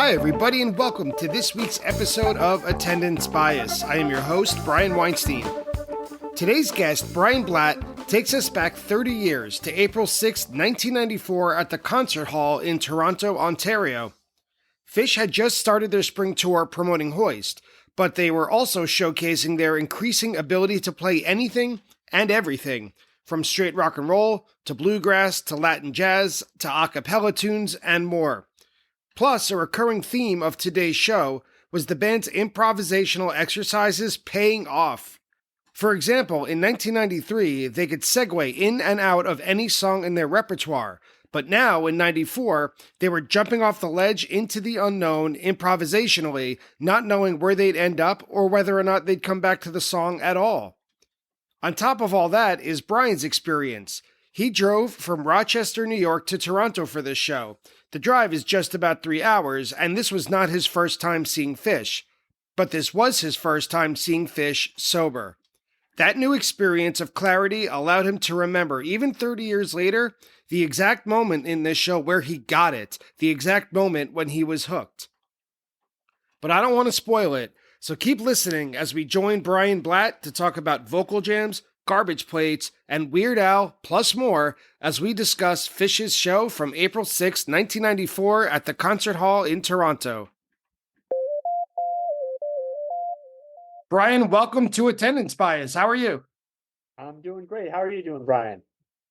Hi, everybody, and welcome to this week's episode of Attendance Bias. I am your host, Brian Weinstein. Today's guest, Brian Blatt, takes us back 30 years to April 6, 1994 at the Concert Hall in Toronto, Ontario. Phish had just started their spring tour promoting Hoist, but they were also showcasing their increasing ability to play anything and everything, from straight rock and roll, to bluegrass, to Latin jazz, to a cappella tunes, and more. Plus, a recurring theme of today's show was the band's improvisational exercises paying off. For example, in 1993, they could segue in and out of any song in their repertoire, but now, in 94, they were jumping off the ledge into the unknown improvisationally, not knowing where they'd end up or whether or not they'd come back to the song at all. On top of all that is Brian's experience. He drove from Rochester, New York to Toronto for this show. The drive is just about 3 hours, and this was not his first time seeing Phish. But this was his first time seeing Phish sober. That new experience of clarity allowed him to remember, even 30 years later, the exact moment in this show where he got it, the exact moment when he was hooked. But I don't want to spoil it, so keep listening as we join Brian Blatt to talk about vocal jams, garbage plates, and Weird Al, plus more, as we discuss Phish's show from April 6, 1994 at the Concert Hall in Toronto. Brian, welcome to Attendance Bias. How are you? I'm doing great. How are you doing, Brian?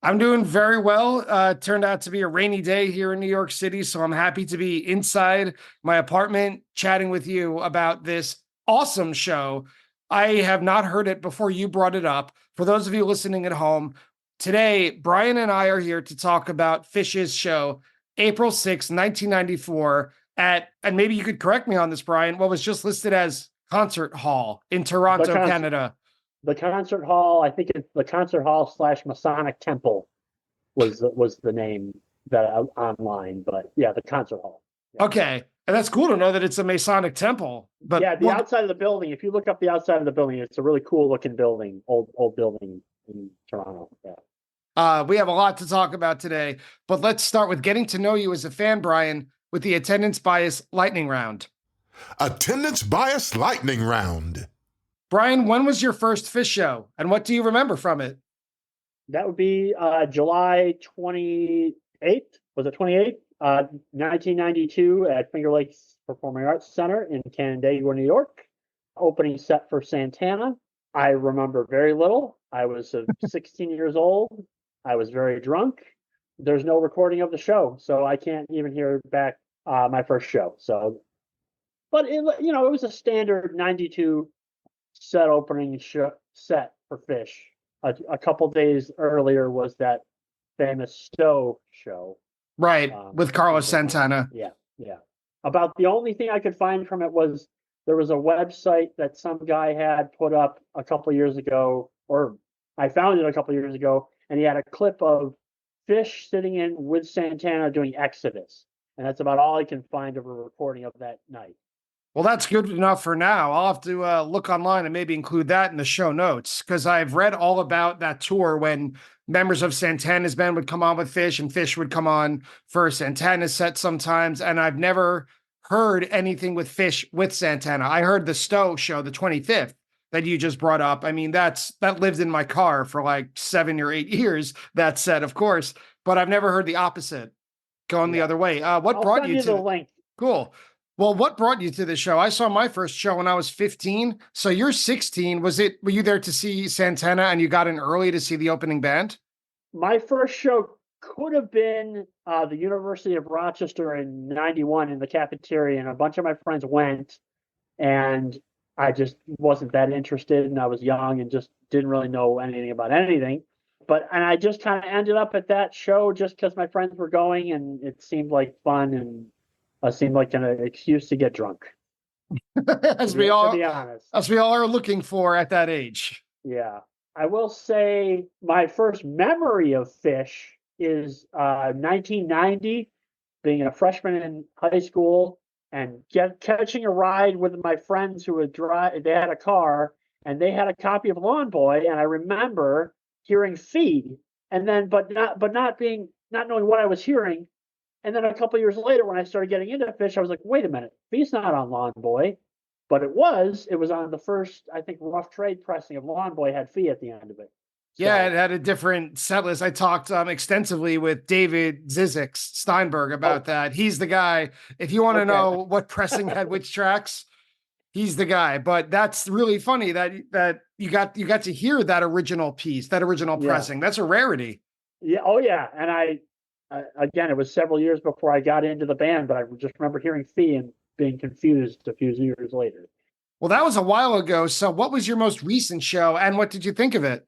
I'm doing very well. It turned out to be a rainy day here in New York City, so I'm happy to be inside my apartment chatting with you about this awesome show. I have not heard it before you brought it up. For those of you listening at home, today, Brian and I are here to talk about Phish's show, April 6, 1994, and maybe you could correct me on this, Brian, what was just listed as Concert Hall in Toronto, Canada. The Concert Hall, I think it's the Concert Hall / Masonic Temple was the name that online, but yeah, the Concert Hall. Yeah. Okay. And that's cool to know that it's a Masonic temple. But yeah, the outside of the building, if you look up the outside of the building, it's a really cool looking building, old building in Toronto. Yeah. We have a lot to talk about today, but let's start with getting to know you as a fan, Brian, with the Attendance Bias Lightning Round. Attendance Bias Lightning Round. Brian, when was your first Phish show, and what do you remember from it? That would be July 28th. Was it 28th? 1992 at Finger Lakes Performing Arts Center in Canandaigua, New York. Opening set for Santana. I remember very little. I was 16 years old. I was very drunk. There's no recording of the show, so I can't even hear back my first show. So, but it was a standard 92 set opening set for Phish. A couple days earlier was that famous Stowe show. Right, with Carlos Santana. Yeah. About the only thing I could find from it was there was a website that some guy had put up a couple years ago, or I found it a couple years ago, and he had a clip of Phish sitting in with Santana doing Exodus. And that's about all I can find of a recording of that night. Well, that's good enough for now. I'll have to look online and maybe include that in the show notes, because I've read all about that tour when members of Santana's band would come on with Phish and Phish would come on for Santana's set sometimes. And I've never heard anything with Phish with Santana. I heard the Stowe show, the 25th, that you just brought up. I mean, that lived in my car for like 7 or 8 years, that set, of course, but I've never heard the opposite going the other way. What brought you to the link? Cool. Well, what brought you to the show? I saw my first show when I was 15. So you're 16. Were you there to see Santana and you got in early to see the opening band? My first show could have been the University of Rochester in 91 in the cafeteria, and a bunch of my friends went, and I just wasn't that interested, and I was young and just didn't really know anything about anything. And I just kind of ended up at that show just because my friends were going, and it seemed like fun, and seemed like an excuse to get drunk. To be honest. As we all are looking for at that age. Yeah. I will say my first memory of Phish is 1990, being a freshman in high school and catching a ride with my friends who would drive. They had a car and they had a copy of Lawn Boy, and I remember hearing Feed, and then but not knowing what I was hearing. And then a couple years later, when I started getting into Phish, I was like, wait a minute, Phish not on Lawn Boy. But it was on the first, I think, Rough Trade pressing of Lawn Boy had Fee at the end of it. Yeah, it had a different set list. I talked extensively with David Zizek Steinberg about that. He's the guy. If you want to know what pressing had which tracks, he's the guy. But that's really funny that you got to hear that original piece, that original pressing. That's a rarity. Yeah. Oh yeah. And I again, it was several years before I got into the band, but I just remember hearing Fee and being confused a few years later. Well, that was a while ago. So what was your most recent show and what did you think of it?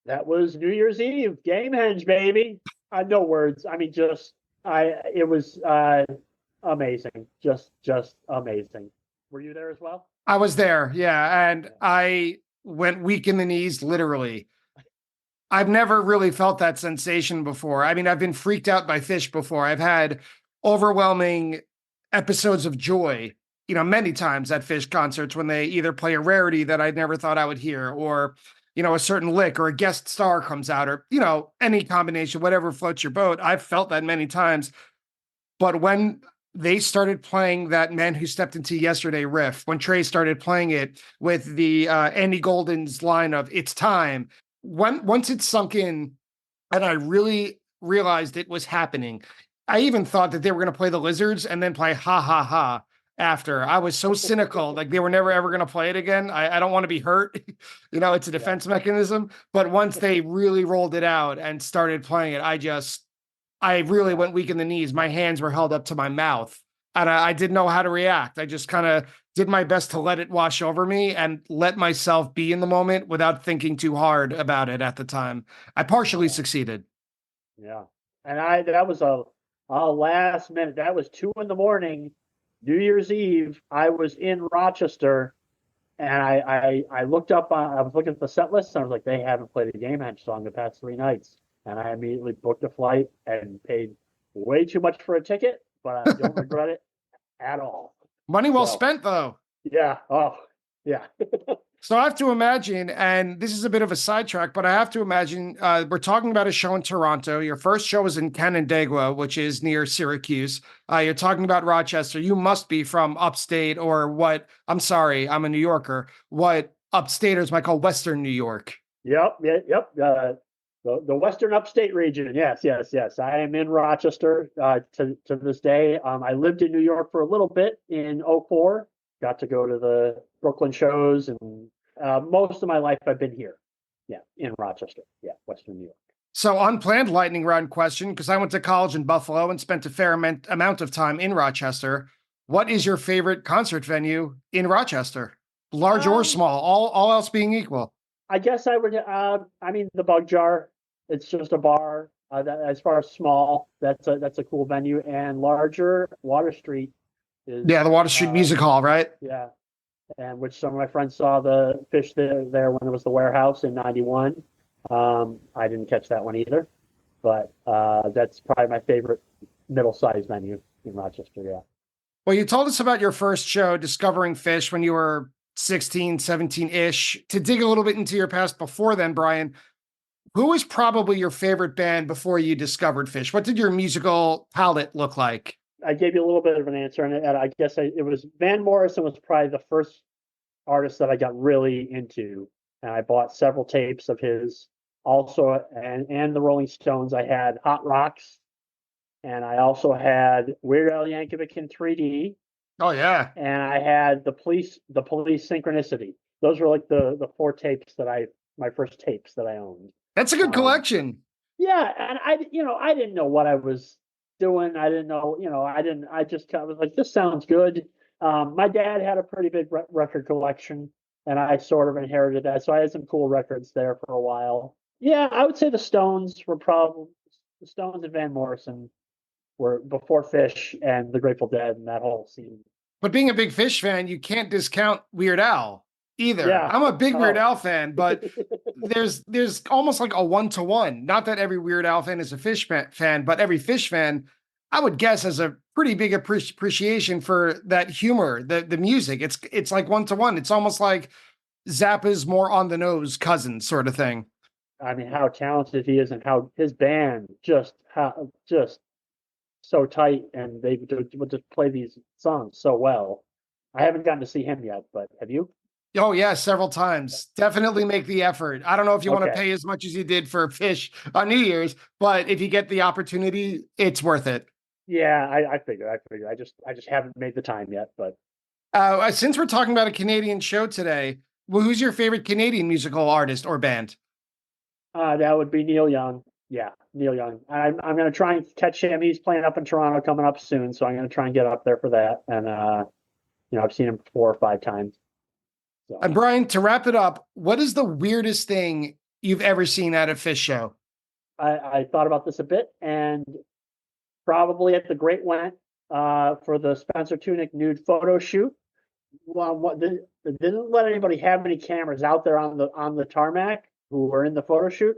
That was New Year's Eve, Gamehenge, baby. No words. I mean, it was amazing. Just amazing. Were you there as well? I was there. Yeah. And I went weak in the knees, literally. I've never really felt that sensation before. I mean, I've been freaked out by Phish before. I've had overwhelming episodes of joy, many times at Phish concerts when they either play a rarity that I never thought I would hear, or, a certain lick or a guest star comes out, or, any combination, whatever floats your boat. I've felt that many times. But when they started playing that Man Who Stepped Into Yesterday riff, when Trey started playing it with the Andy Golden's line of "It's Time," once it sunk in and I really realized it was happening, I even thought that they were going to play the Lizards and then play Ha Ha Ha after. I was so cynical, like they were never ever going to play it again. I don't want to be hurt. It's a defense mechanism. But once they really rolled it out and started playing it, I really went weak in the knees. My hands were held up to my mouth and I didn't know how to react. I just kind of did my best to let it wash over me and let myself be in the moment without thinking too hard about it at the time. I partially succeeded. Yeah. And that was a last minute. That was 2 a.m, New Year's Eve. I was in Rochester and I looked up I was looking at the set list and I was like, they haven't played a Gamehenge song the past 3 nights. And I immediately booked a flight and paid way too much for a ticket, but I don't regret it at all. Money well spent, though. Yeah. Oh, yeah. So I have to imagine, and this is a bit of a sidetrack, but I have to imagine we're talking about a show in Toronto. Your first show was in Canandaigua, which is near Syracuse. You're talking about Rochester. You must be from upstate or what? I'm sorry, I'm a New Yorker. What upstaters might call Western New York. Yep. The Western Upstate region. Yes. I am in Rochester to this day. I lived in New York for a little bit in 2004. Got to go to the Brooklyn shows, and most of my life I've been here. Yeah, in Rochester. Yeah, Western New York. So unplanned lightning round question, because I went to college in Buffalo and spent a fair amount of time in Rochester. What is your favorite concert venue in Rochester? Large or small, all else being equal. I guess I would, the Bug Jar. It's just a bar. As far as small, that's a cool venue, and larger, Water Street is. Yeah, the Water Street Music Hall, right? Yeah, and which some of my friends saw the Phish there when it was the Warehouse in '91. I didn't catch that one either, but that's probably my favorite middle-sized venue in Rochester. Yeah. Well, you told us about your first show, Discovering Phish, when you were 16, 17-ish. To dig a little bit into your past before then, Brian, who was probably your favorite band before you discovered Phish? What did your musical palette look like? I gave you a little bit of an answer, and I guess it was Van Morrison was probably the first artist that I got really into, and I bought several tapes of his. Also, and the Rolling Stones. I had Hot Rocks, and I also had Weird Al Yankovic in 3D. Oh yeah, and I had the Police Synchronicity. Those were like the 4 tapes my first tapes that I owned. That's a good collection. Yeah, and I didn't know what I was doing. I didn't know, I just kind of was like, this sounds good. My dad had a pretty big record collection, and I sort of inherited that. So I had some cool records there for a while. Yeah, I would say the Stones and Van Morrison were before Phish and the Grateful Dead and that whole scene. But being a big Phish fan, you can't discount Weird Al either. Yeah. I'm a big Weird Al fan, but there's almost like a 1-to-1. Not that every Weird Al fan is a Phish fan, but every Phish fan, I would guess, has a pretty big appreciation for that humor, the music. It's like 1-to-1. It's almost like Zappa's more on the nose cousin sort of thing. I mean, how talented he is, and how his band just so tight, and they would just play these songs so well. I haven't gotten to see him yet, but have you? Oh yeah, several times. Definitely make the effort. I don't know if you want to Okay. pay as much as you did for Phish on New Year's, but if you get the opportunity, it's worth it. Yeah, I figured. I just haven't made the time yet, but Since we're talking about a Canadian show today, well, who's your favorite Canadian musical artist or band? that would be Neil Young. Yeah, Neil Young. I'm going to try and catch him. He's playing up in Toronto coming up soon, so I'm going to try and get up there for that. And I've seen him 4 or 5 times. So And Brian, to wrap it up, what is the weirdest thing you've ever seen at a Phish show? I thought about this a bit, and probably at the Great Went for the Spencer Tunick nude photo shoot. Well, they didn't let anybody have any cameras out there on the tarmac who were in the photo shoot.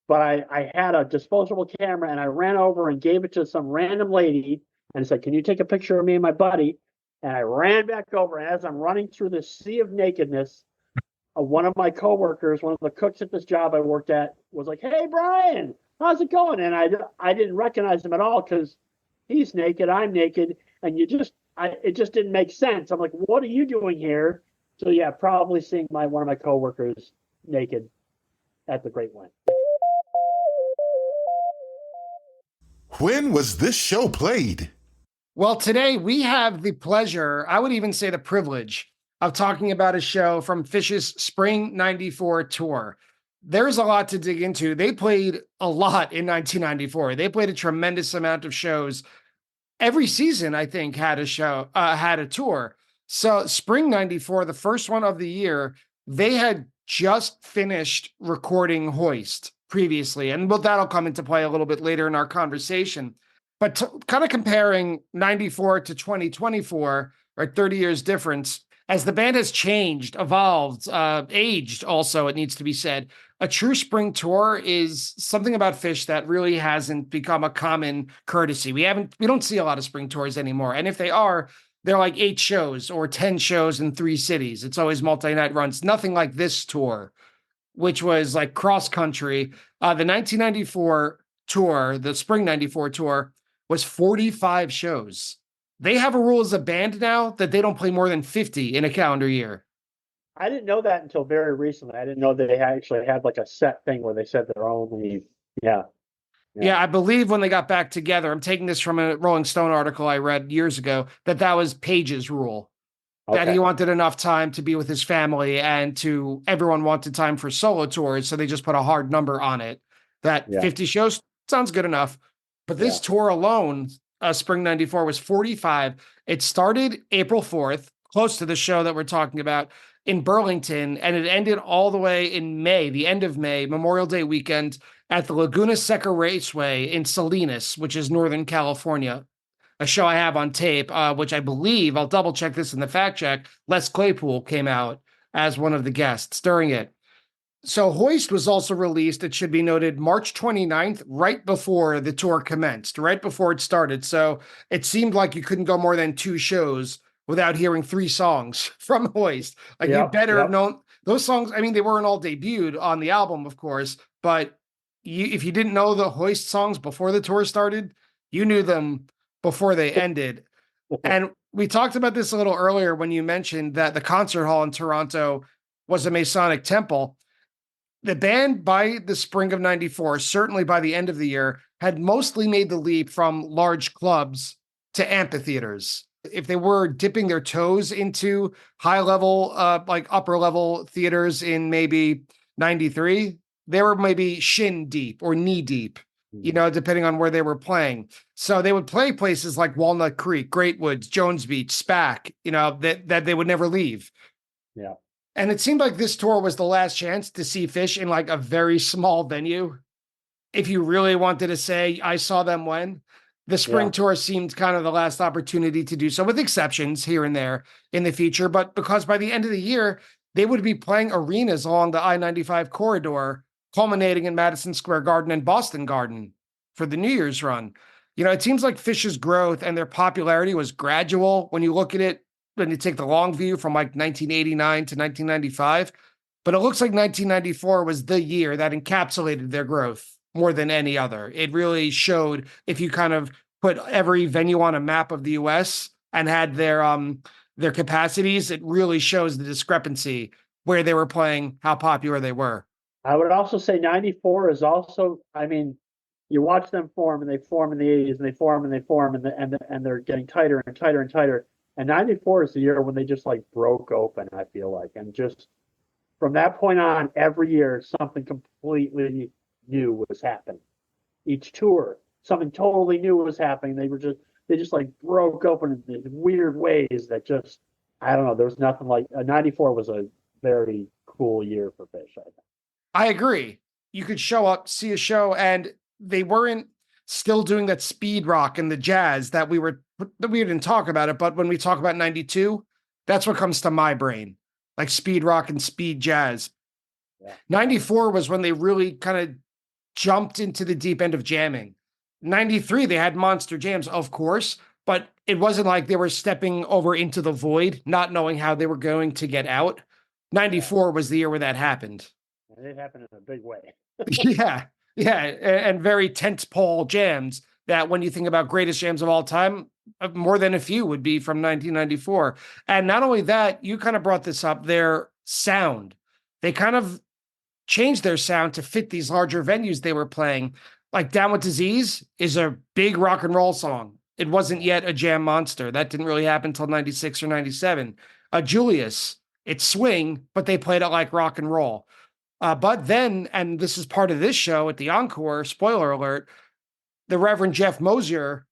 But I had a disposable camera, and I ran over and gave it to some random lady and said, "Can you take a picture of me and my buddy?" And I ran back over, and as I'm running through this sea of nakedness, one of my coworkers, one of the cooks at this job I worked at, was like, "Hey, Brian, how's it going?" And I didn't recognize him at all because he's naked, I'm naked, and it just didn't make sense. I'm like, "What are you doing here?" So yeah, probably seeing one of my coworkers naked at the Great One. When was this show played? Well, today we have the pleasure, I would even say the privilege, of talking about a show from Phish's Spring 94 tour. There's a lot to dig into. They played a lot in 1994. They played a tremendous amount of shows. Every season, I think, had a tour. So Spring 94, the first one of the year, they had just finished recording Hoist previously. And that'll come into play a little bit later in our conversation. But kind of comparing 94 to 2024, or 30 years difference, as the band has changed, evolved, aged also, it needs to be said. A true spring tour is something about Phish that really hasn't become a common courtesy. We don't see a lot of spring tours anymore. And if they are, they're like 8 shows or 10 shows in 3 cities. It's always multi-night runs. Nothing like this tour, which was like cross country. The 1994 tour, the Spring 94 tour, was 45 shows. They have a rule as a band now that they don't play more than 50 in a calendar year. I didn't know that until very recently. I didn't know they actually had like a set thing where they said they're only, yeah. Yeah, I believe when they got back together, I'm taking this from a Rolling Stone article I read years ago, that was Page's rule, that Okay. he wanted enough time to be with his family and everyone wanted time for solo tours. So they just put a hard number on it that Yeah. 50 shows sounds good enough. But this Yeah. tour alone, Spring 94, was 45. It started April 4th, close to the show that we're talking about, in Burlington, and it ended all the way in May, the end of May, Memorial Day weekend, at the Laguna Seca Raceway in Salinas, which is Northern California. A show I have on tape, which I believe, I'll double check this in the fact check, Les Claypool came out as one of the guests during it. So Hoist was also released, it should be noted, March 29th, right before the tour commenced, right before it started. So it seemed like you couldn't go more than 2 shows without hearing 3 songs from Hoist. Like you Yep. better have Yep. known those songs. I mean, they weren't all debuted on the album, of course, but if you didn't know the Hoist songs before the tour started, you knew them before they ended. And we talked about this a little earlier when you mentioned that the concert hall in Toronto was a Masonic temple. The band, by the spring of 94, certainly by the end of the year, had mostly made the leap from large clubs to amphitheaters. If they were dipping their toes into high level, like upper level theaters in maybe 93, they were maybe shin deep or knee deep, depending on where they were playing. So they would play places like Walnut Creek, Great Woods, Jones Beach, SPAC, that they would never leave. Yeah. And it seemed like this tour was the last chance to see Phish in like a very small venue. If you really wanted to say, I saw them when, the spring tour seemed kind of the last opportunity to do so, with exceptions here and there in the future. But because by the end of the year, they would be playing arenas along the I-95 corridor, culminating in Madison Square Garden and Boston Garden for the New Year's run. It seems like Phish's growth and their popularity was gradual when you look at it, when you take the long view from like 1989 to 1995. But it looks like 1994 was the year that encapsulated their growth more than any other. It really showed, if you kind of put every venue on a map of the US and had their capacities, it really shows the discrepancy where they were playing, how popular they were. I would also say 94 is also, I mean, you watch them form and they form in the 80s and they form and they form and they're getting tighter and tighter and tighter. And 94 is the year when they just like broke open, I feel like. And just from that point on, every year, something completely new was happening. Each tour, something totally new was happening. They just like broke open in these weird ways that just, I don't know, there was nothing like, 94 was a very cool year for Phish, I think. I agree. You could show up, see a show, and they weren't still doing that speed rock and the jazz that we didn't talk about it, but when we talk about 92, that's what comes to my brain, like speed rock and speed jazz. Yeah. 94 was when they really kind of jumped into the deep end of jamming. 93, they had monster jams, of course, but it wasn't like they were stepping over into the void, not knowing how they were going to get out. 94 was the year where that happened. And it happened in a big way. Yeah, and very tense pole jams that when you think about greatest jams of all time, more than a few would be from 1994. And not only that, you kind of brought this up, their sound. They kind of changed their sound to fit these larger venues they were playing. Like Down with Disease is a big rock and roll song. It wasn't yet a jam monster. That didn't really happen until 96 or 97. Julius, it's swing, but they played it like rock and roll. But then, and this is part of this show at the encore, spoiler alert, the Reverend Jeff Mosier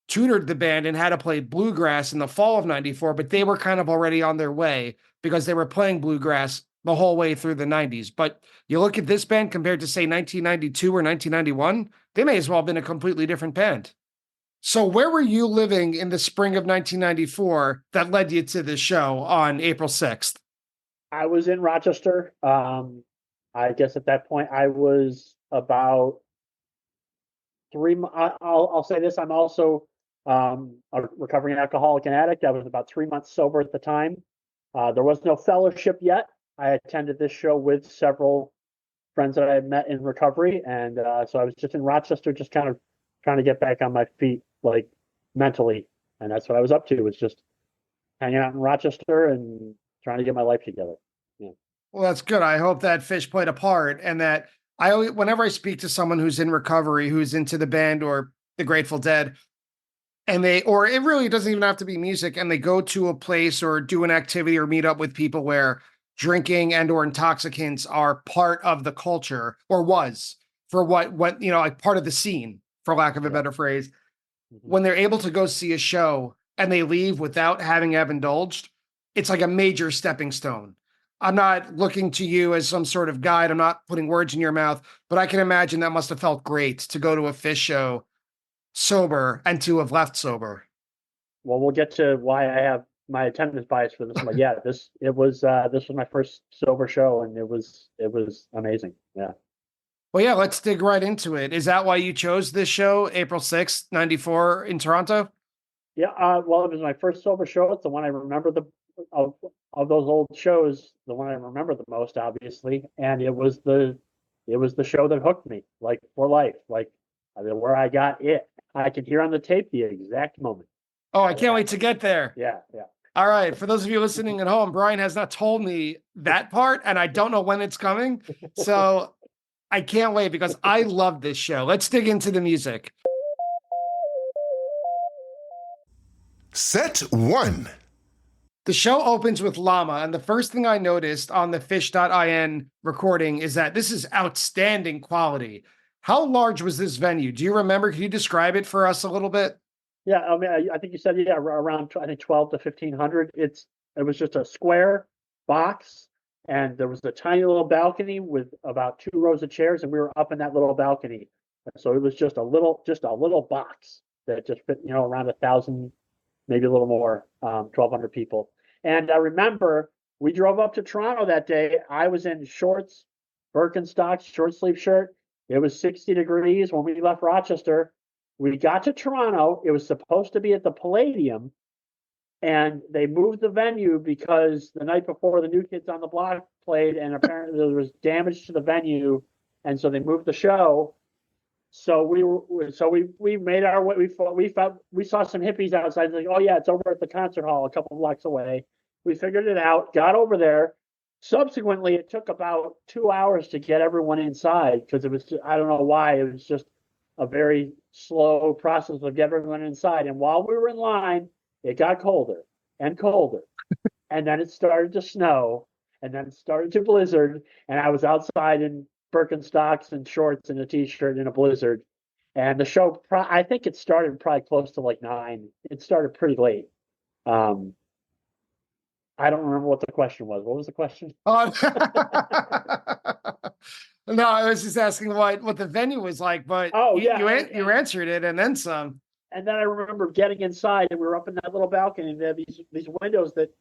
tutored the band and had to play bluegrass in the fall of 94, but they were kind of already on their way because they were playing bluegrass the whole way through the 90s. But you look at this band compared to, say, 1992 or 1991, they may as well have been a completely different band. So where were you living in the spring of 1994 that led you to this show on April 6th? I was in Rochester. I guess at that point I was about I'll say this. I'm also a recovering alcoholic and addict. I was about 3 months sober at the time. There was no fellowship yet. I attended this show with several friends that I had met in recovery. And so I was just in Rochester, just kind of trying to get back on my feet, like mentally. And that's what I was up to, was just hanging out in Rochester and trying to get my life together. Yeah. Well, that's good. I hope that Phish played a part, and that whenever I speak to someone who's in recovery, who's into the band or the Grateful Dead, or it really doesn't even have to be music, and they go to a place or do an activity or meet up with people where drinking and or intoxicants are part of the culture, or was, for what like part of the scene, for lack of a better phrase. Mm-hmm. When they're able to go see a show and they leave without having have indulged, it's like a major stepping stone. I'm not looking to you as some sort of guide. I'm not putting words in your mouth, but I can imagine that must have felt great to go to a Phish show sober and to have left sober. Well, we'll get to why I have my attendance bias for this. But yeah, this was my first sober show, and it was amazing. Yeah. Well, yeah, let's dig right into it. Is that why you chose this show, April 6th, 94 in Toronto? Yeah. Well, it was my first sober show. It's the one I remember of those old shows, the one I remember the most, obviously. And it was the show that hooked me, like, for life. Like, I mean, where I got it, I can hear on the tape the exact moment. Oh, I can't wait to get there. Yeah. All right. For those of you listening at home, Brian has not told me that part, and I don't know when it's coming. So I can't wait because I love this show. Let's dig into the music. Set 1. The show opens with Llama, and the first thing I noticed on the Phish.in recording is that this is outstanding quality. How large was this venue? Do you remember? Can you describe it for us a little bit? Yeah, I mean, I think you said, around, I think, 12 to 1,500. It was just a square box, and there was a tiny little balcony with about 2 rows of chairs, and we were up in that little balcony. So it was just a little box that just fit, around 1,000, maybe a little more, 1,200 people. And I remember we drove up to Toronto that day. I was in shorts, Birkenstocks, short sleeve shirt. It was 60 degrees when we left Rochester. We got to Toronto. It was supposed to be at the Palladium, and they moved the venue because the night before the New Kids on the Block played, and apparently there was damage to the venue, and so they moved the show. So we made our way. We saw some hippies outside. Like, oh yeah, it's over at the concert hall a couple blocks away. We figured it out. Got over there. Subsequently, it took about 2 hours to get everyone inside because it was, I don't know why, it was just a very slow process of getting everyone inside. And while we were in line, it got colder and colder, and then it started to snow, and then it started to blizzard, and I was outside in Birkenstocks and shorts and a t-shirt in a blizzard. And the show, I think it started probably close to like 9. It started pretty late. I don't remember what the question was. What was the question? Oh, no, I was just asking what the venue was like, but Oh you, yeah, you answered it and then some. and then I remember getting inside, and we were up in that little balcony, and there had these windows that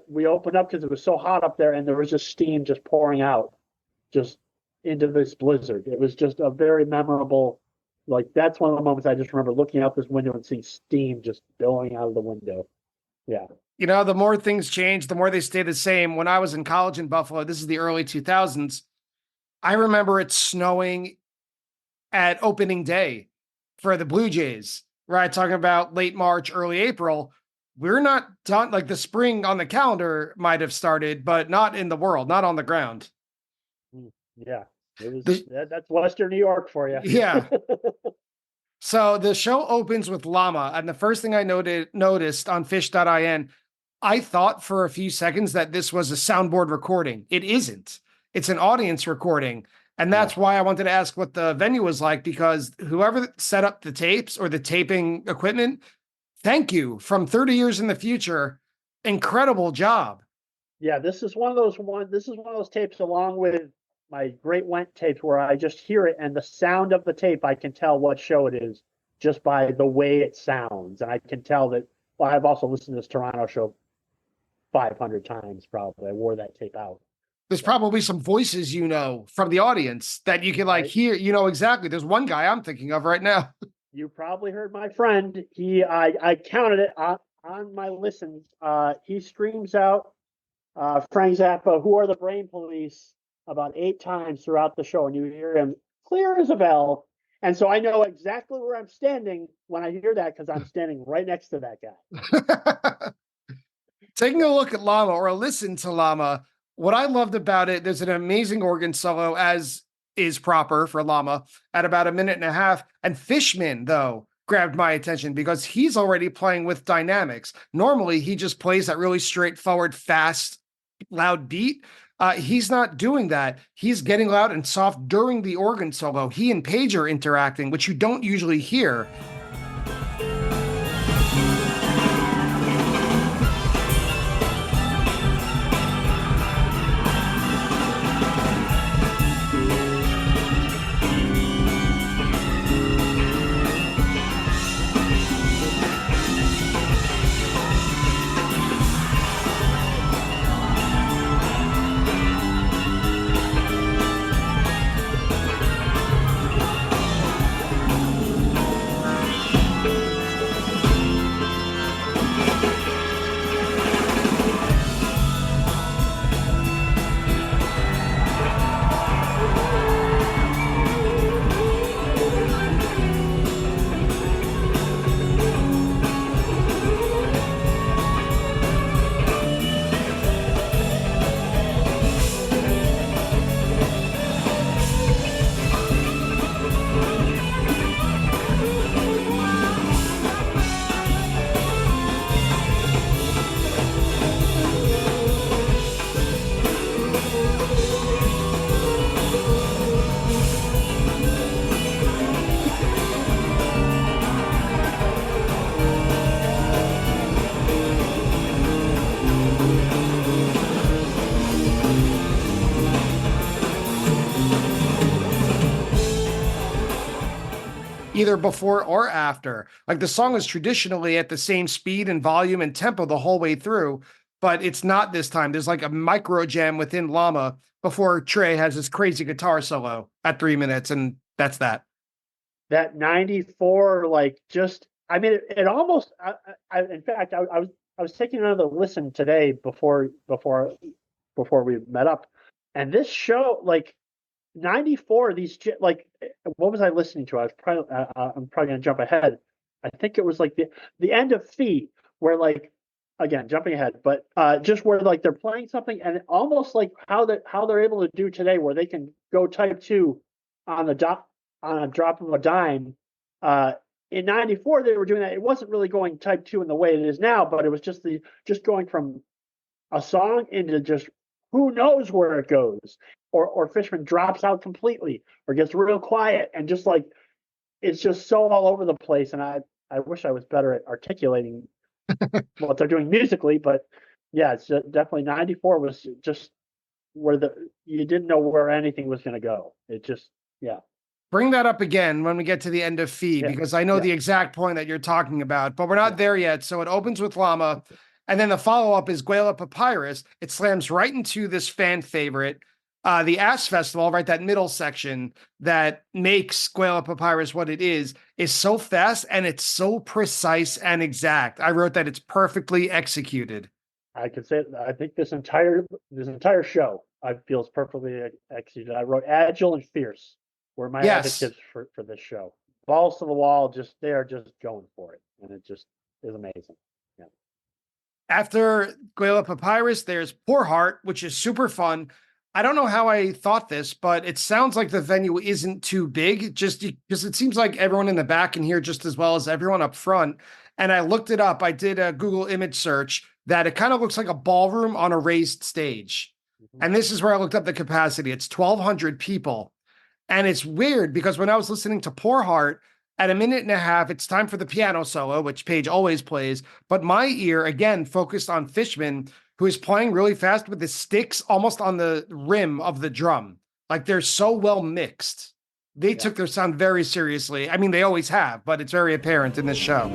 we opened up because it was so hot up there, and there was just steam just pouring out, just into this blizzard. It was just a very memorable, like that's one of the moments I just remember looking out this window and seeing steam just billowing out of the window. Yeah. You know, the more things change, the more they stay the same. When I was in college in Buffalo, this is the early 2000s, I remember it snowing at opening day for the Blue Jays, right? Talking about late March, early April. We're not done. Like the spring on the calendar might have started, but not in the world, not on the ground. Yeah. It was that's Western New York for you. Yeah. So the show opens with Llama, and the first thing I noticed on Phish.in, I thought for a few seconds that this was a soundboard recording. It isn't. It's an audience recording. And that's why I wanted to ask what the venue was like, because whoever set up the tapes or the taping equipment, thank you from 30 years in the future. Incredible job. Yeah, this is one of those tapes along with my Great Went tapes where I just hear it and the sound of the tape, I can tell what show it is just by the way it sounds. And I can tell that, well, I've also listened to this Toronto show 500 times probably. I wore that tape out. There's probably some voices, from the audience that you can hear, exactly. There's one guy I'm thinking of right now. You probably heard my friend. I counted it on my listens. He screams out Frank Zappa, "Who are the Brain Police?" about 8 times throughout the show, and you hear him clear as a bell. And so I know exactly where I'm standing when I hear that because I'm standing right next to that guy. Taking a look at Llama or a listen to Llama, what I loved about it, there's an amazing organ solo, as is proper for Llama, at about a minute and a half. And Fishman, though, grabbed my attention because he's already playing with dynamics. Normally, he just plays that really straightforward, fast, loud beat. He's not doing that. He's getting loud and soft during the organ solo. He and Paige are interacting, which you don't usually hear. Either before or after. Like the song is traditionally at the same speed and volume and tempo the whole way through, but it's not this time. There's like a micro jam within Llama before Trey has his crazy guitar solo at 3 minutes, and that's that. That 94, it almost. In fact, I was taking another listen today before we met up, and this show, 94, like, what was I listening to? I'm probably going to jump ahead. I think it was like the end of Fee, where like, again, jumping ahead, but just where like they're playing something and almost like how they're able to do today, where they can go type 2 on a drop of a dime. In 94, they were doing that. It wasn't really going type 2 in the way it is now, but it was just going from a song into just who knows where it goes, or Fishman drops out completely or gets real quiet, and just like it's just so all over the place. And I wish I was better at articulating what they're doing musically, but yeah, it's definitely 94 was just where you didn't know where anything was going to go. It just, yeah. Bring that up again when we get to the end of Fee, because I know the exact point that you're talking about, but we're not there yet. So it opens with Llama, and then the follow-up is Guela Papyrus. It slams right into this fan favorite, the Ass Festival, right? That middle section that makes Guela Papyrus what it is so fast, and it's so precise and exact. I wrote that it's perfectly executed. I could say, I think this entire show, I feel is perfectly executed. I wrote agile and fierce were my adjectives for this show. Balls to the wall, they are just going for it. And it just is amazing. Yeah. After Guela Papyrus, there's Poor Heart, which is super fun. I don't know how I thought this, but it sounds like the venue isn't too big, just because it seems like everyone in the back can hear just as well as everyone up front. And I looked it up. I did a Google image search that it kind of looks like a ballroom on a raised stage. Mm-hmm. And this is where I looked up the capacity. It's 1,200 people. And it's weird because when I was listening to Poor Heart, at a minute and a half, it's time for the piano solo, which Paige always plays. But my ear, again, focused on Fishman, who is playing really fast with the sticks almost on the rim of the drum. Like, they're so well mixed. They took their sound very seriously. I mean, they always have, but it's very apparent in this show.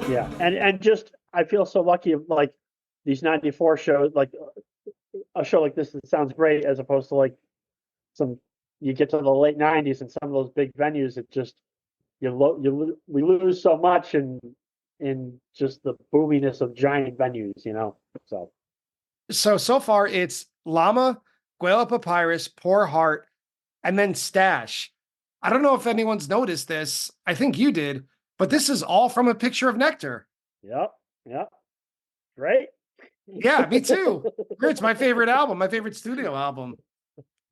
Yeah, and just I feel so lucky of like these 94 shows, like a show like this that sounds great, as opposed to like you get to the late 90s and some of those big venues, it just we lose so much in just the boominess of giant venues, you know. So far it's Llama, Guela Papyrus, Poor Heart, and then Stash. I don't know if anyone's noticed this. I think you did. But this is all from A Picture of Nectar. Yep. Right? Yeah, me too. It's my favorite album, my favorite studio album.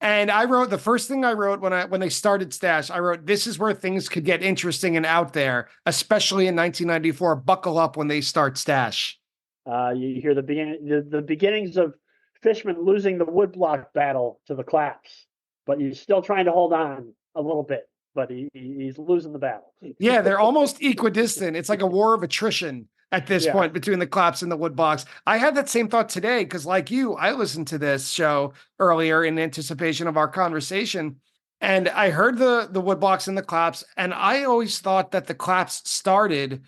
And I wrote, the first thing I wrote when they started Stash, I wrote, this is where things could get interesting and out there, especially in 1994. Buckle up when they start Stash. You hear the beginnings of Fishman losing the woodblock battle to the Claps, but he's still trying to hold on a little bit. But he's losing the battle. Yeah, they're almost equidistant. It's like a war of attrition at this point between the Claps and the Woodblocks. I had that same thought today because, like you, I listened to this show earlier in anticipation of our conversation, and I heard the Woodblocks and the Claps, and I always thought that the Claps started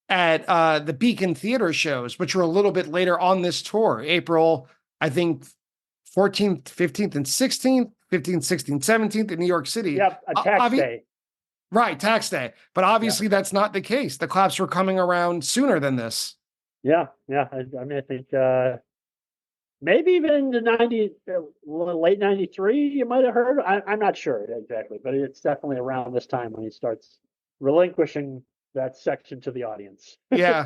at the Beacon Theater shows, which were a little bit later on this tour, April, I think, 14th, 15th, and 16th. 15th, 16th, 17th in New York City. Yep, a tax day. Right, tax day. But obviously that's not the case. The Claps were coming around sooner than this. Yeah. I mean, I think maybe even in the late 93, you might have heard. I'm not sure exactly, but it's definitely around this time when he starts relinquishing that section to the audience. Yeah.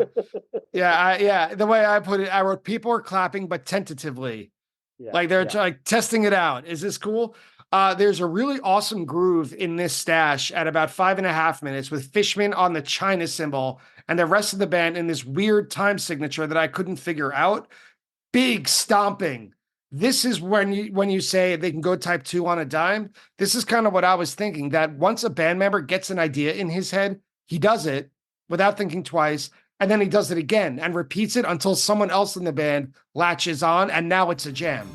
The way I put it, I wrote, people are clapping, but tentatively. Yeah, like they're like testing it out. Is this cool? There's a really awesome groove in this Stash at about 5.5 minutes with Fishman on the China cymbal. and the rest of the band in this weird time signature that I couldn't figure out. Big stomping. This is when you say they can go type 2 on a dime. This is kind of what I was thinking, that once a band member gets an idea in his head, he does it without thinking twice, and then he does it again and repeats it until someone else in the band latches on, and now it's a jam.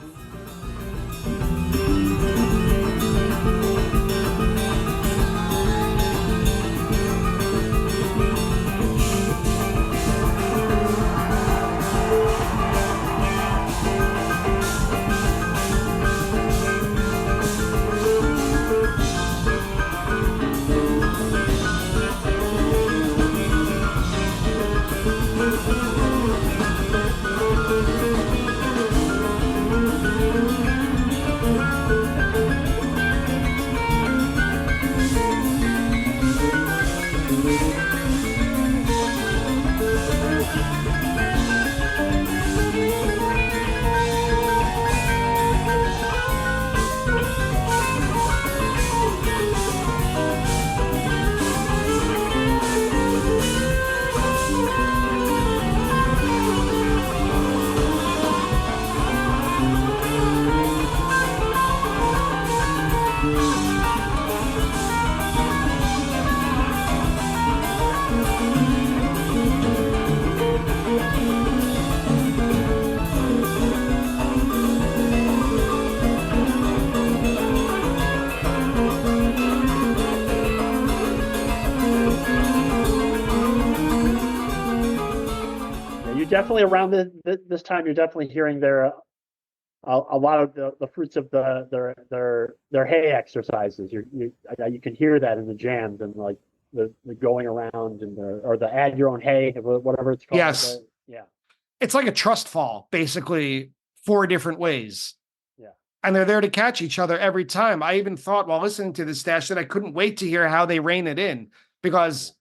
Definitely around this time, you're definitely hearing their a lot of the fruits of their hay exercises. You can hear that in the jams and like the going around and the add your own hay, whatever it's called. Yes. Yeah. It's like a trust fall, basically, 4 different ways. Yeah. And they're there to catch each other every time. I even thought while listening to this Stash that I couldn't wait to hear how they rein it in, because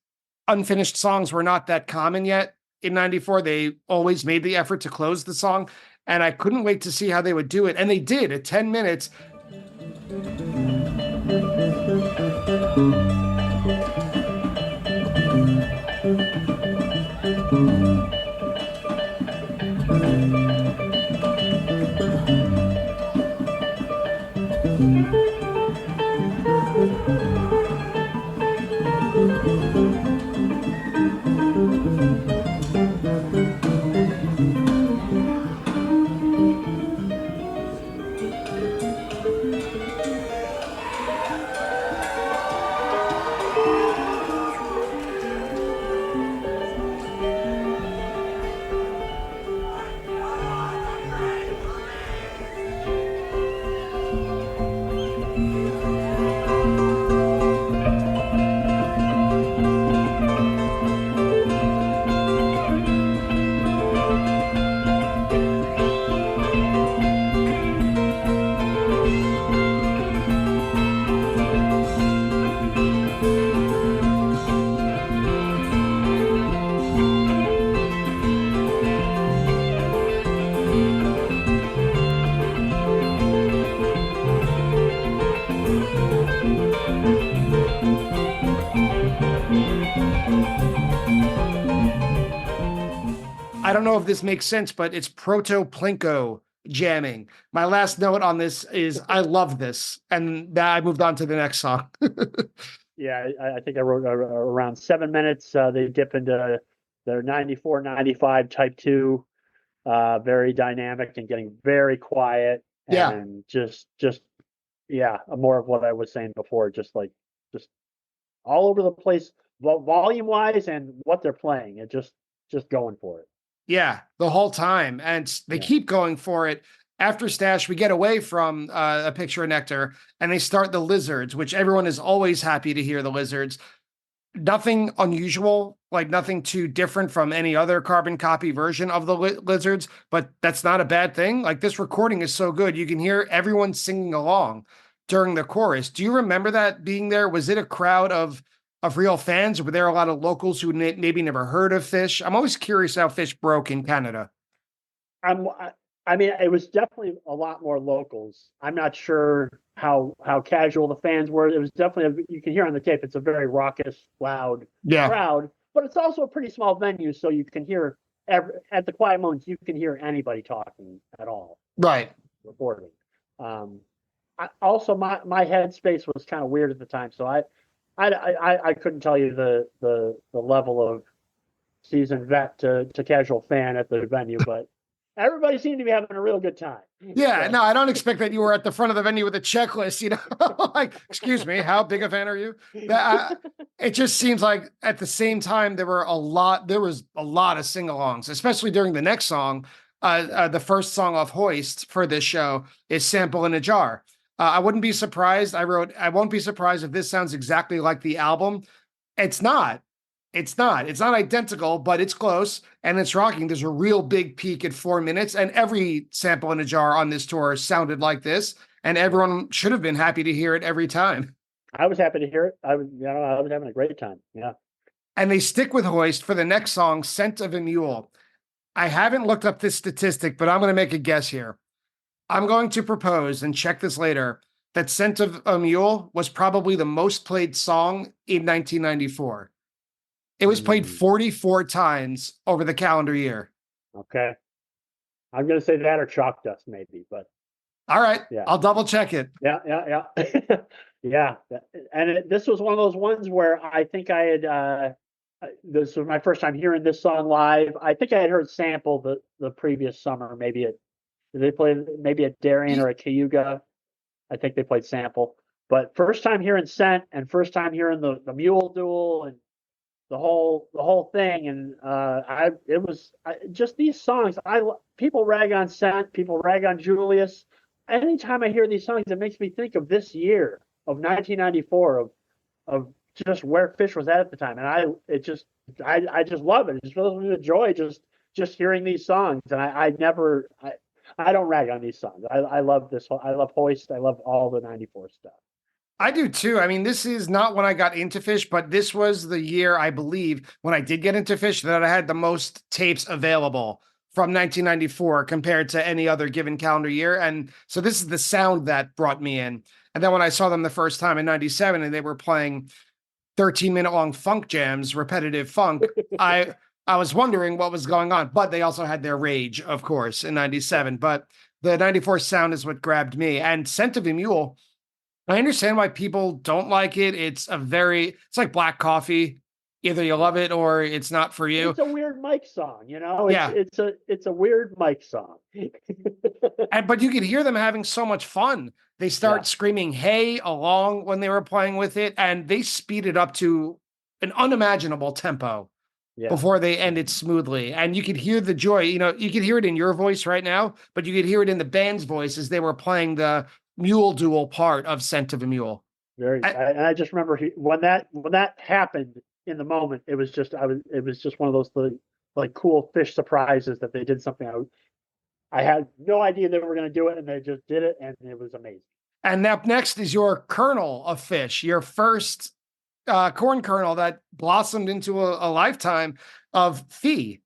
unfinished songs were not that common yet. In 94, they always made the effort to close the song, and I couldn't wait to see how they would do it. And they did at 10 minutes. I don't know if this makes sense, but it's proto-plinko jamming. My last note on this is I love this. And I moved on to the next song. Yeah, I think I wrote around 7 minutes. They dip into their 94, 95 type 2, very dynamic and getting very quiet. And just more of what I was saying before, just all over the place, volume wise and what they're playing, and just going for it. Yeah, the whole time. And they keep going for it. After Stash, we get away from A Picture of Nectar, and they start the Lizards, which everyone is always happy to hear the Lizards. Nothing unusual, like nothing too different from any other carbon copy version of the Lizards, but that's not a bad thing. Like, this recording is so good. You can hear everyone singing along during the chorus. Do you remember that being there? Was it a crowd of real fans? Were there a lot of locals who maybe never heard of Phish? I'm always curious how Phish broke in Canada. I mean, it was definitely a lot more locals. I'm not sure how casual the fans were. It was definitely, you can hear on the tape, it's a very raucous, loud crowd. but it's also a pretty small venue, so you can hear at the quiet moments you can hear anybody talking at all. Right. Recording. Also, my headspace was kind of weird at the time, so I couldn't tell you the level of seasoned vet to casual fan at the venue, but everybody seemed to be having a real good time. Yeah, no, I don't expect that you were at the front of the venue with a checklist, like, excuse me, how big a fan are you? It just seems like at the same time, there was a lot of sing-alongs, especially during the next song. The first song off Hoist for this show is Sample in a Jar. I wouldn't be surprised. I won't be surprised if this sounds exactly like the album. It's not. It's not identical, but it's close and it's rocking. There's a real big peak at 4 minutes, and every Sample in a Jar on this tour sounded like this, and everyone should have been happy to hear it every time. I was happy to hear it. I was having a great time. Yeah. And they stick with Hoist for the next song, Scent of a Mule. I haven't looked up this statistic, but I'm going to make a guess here. I'm going to propose, and check this later, that Scent of a Mule was probably the most played song in 1994. It was played 44 times over the calendar year. Okay. I'm going to say that or Chalk Dust maybe, but. All right. Yeah. I'll double check it. Yeah. Yeah. And this was one of those ones where I think I had, this was my first time hearing this song live. I think I had heard Sample the previous summer, maybe at Darien or at Cayuga. I think they played Sample, but first time hearing Scent and first time hearing the Mule Duel and the whole thing, and it was just these songs. People rag on Scent, people rag on Julius. Anytime I hear these songs, it makes me think of this year of 1994, of just where Phish was at the time, and I just love it. It just fills me with joy just hearing these songs, and I don't rag on these songs. I love this. I love Hoist. I love all the 94 stuff. I do too. I mean, this is not when I got into Phish, but this was the year, I believe, when I did get into Phish, that I had the most tapes available from 1994 compared to any other given calendar year. And so this is the sound that brought me in. And then when I saw them the first time in 97 and they were playing 13-minute long funk jams, repetitive funk, I was wondering what was going on. But they also had their Rage, of course, in 97. But the 94 sound is what grabbed me. And Scent of a Mule, I understand why people don't like it. It's like black coffee. Either you love it or it's not for you. It's a weird Mike song, Yeah. It's a weird Mike song. But you could hear them having so much fun. They start screaming "Hey" along when they were playing with it, and they speed it up to an unimaginable tempo before they end it smoothly. And you could hear the joy. You could hear it in your voice right now, but you could hear it in the band's voice as they were playing the Mule Duel part of Scent of a Mule. I just remember when that happened in the moment, it was just one of those like cool Phish surprises that they did something. I had no idea they were going to do it, and they just did it, and it was amazing. And up next is your kernel of Phish, your first corn kernel that blossomed into a lifetime of Fee.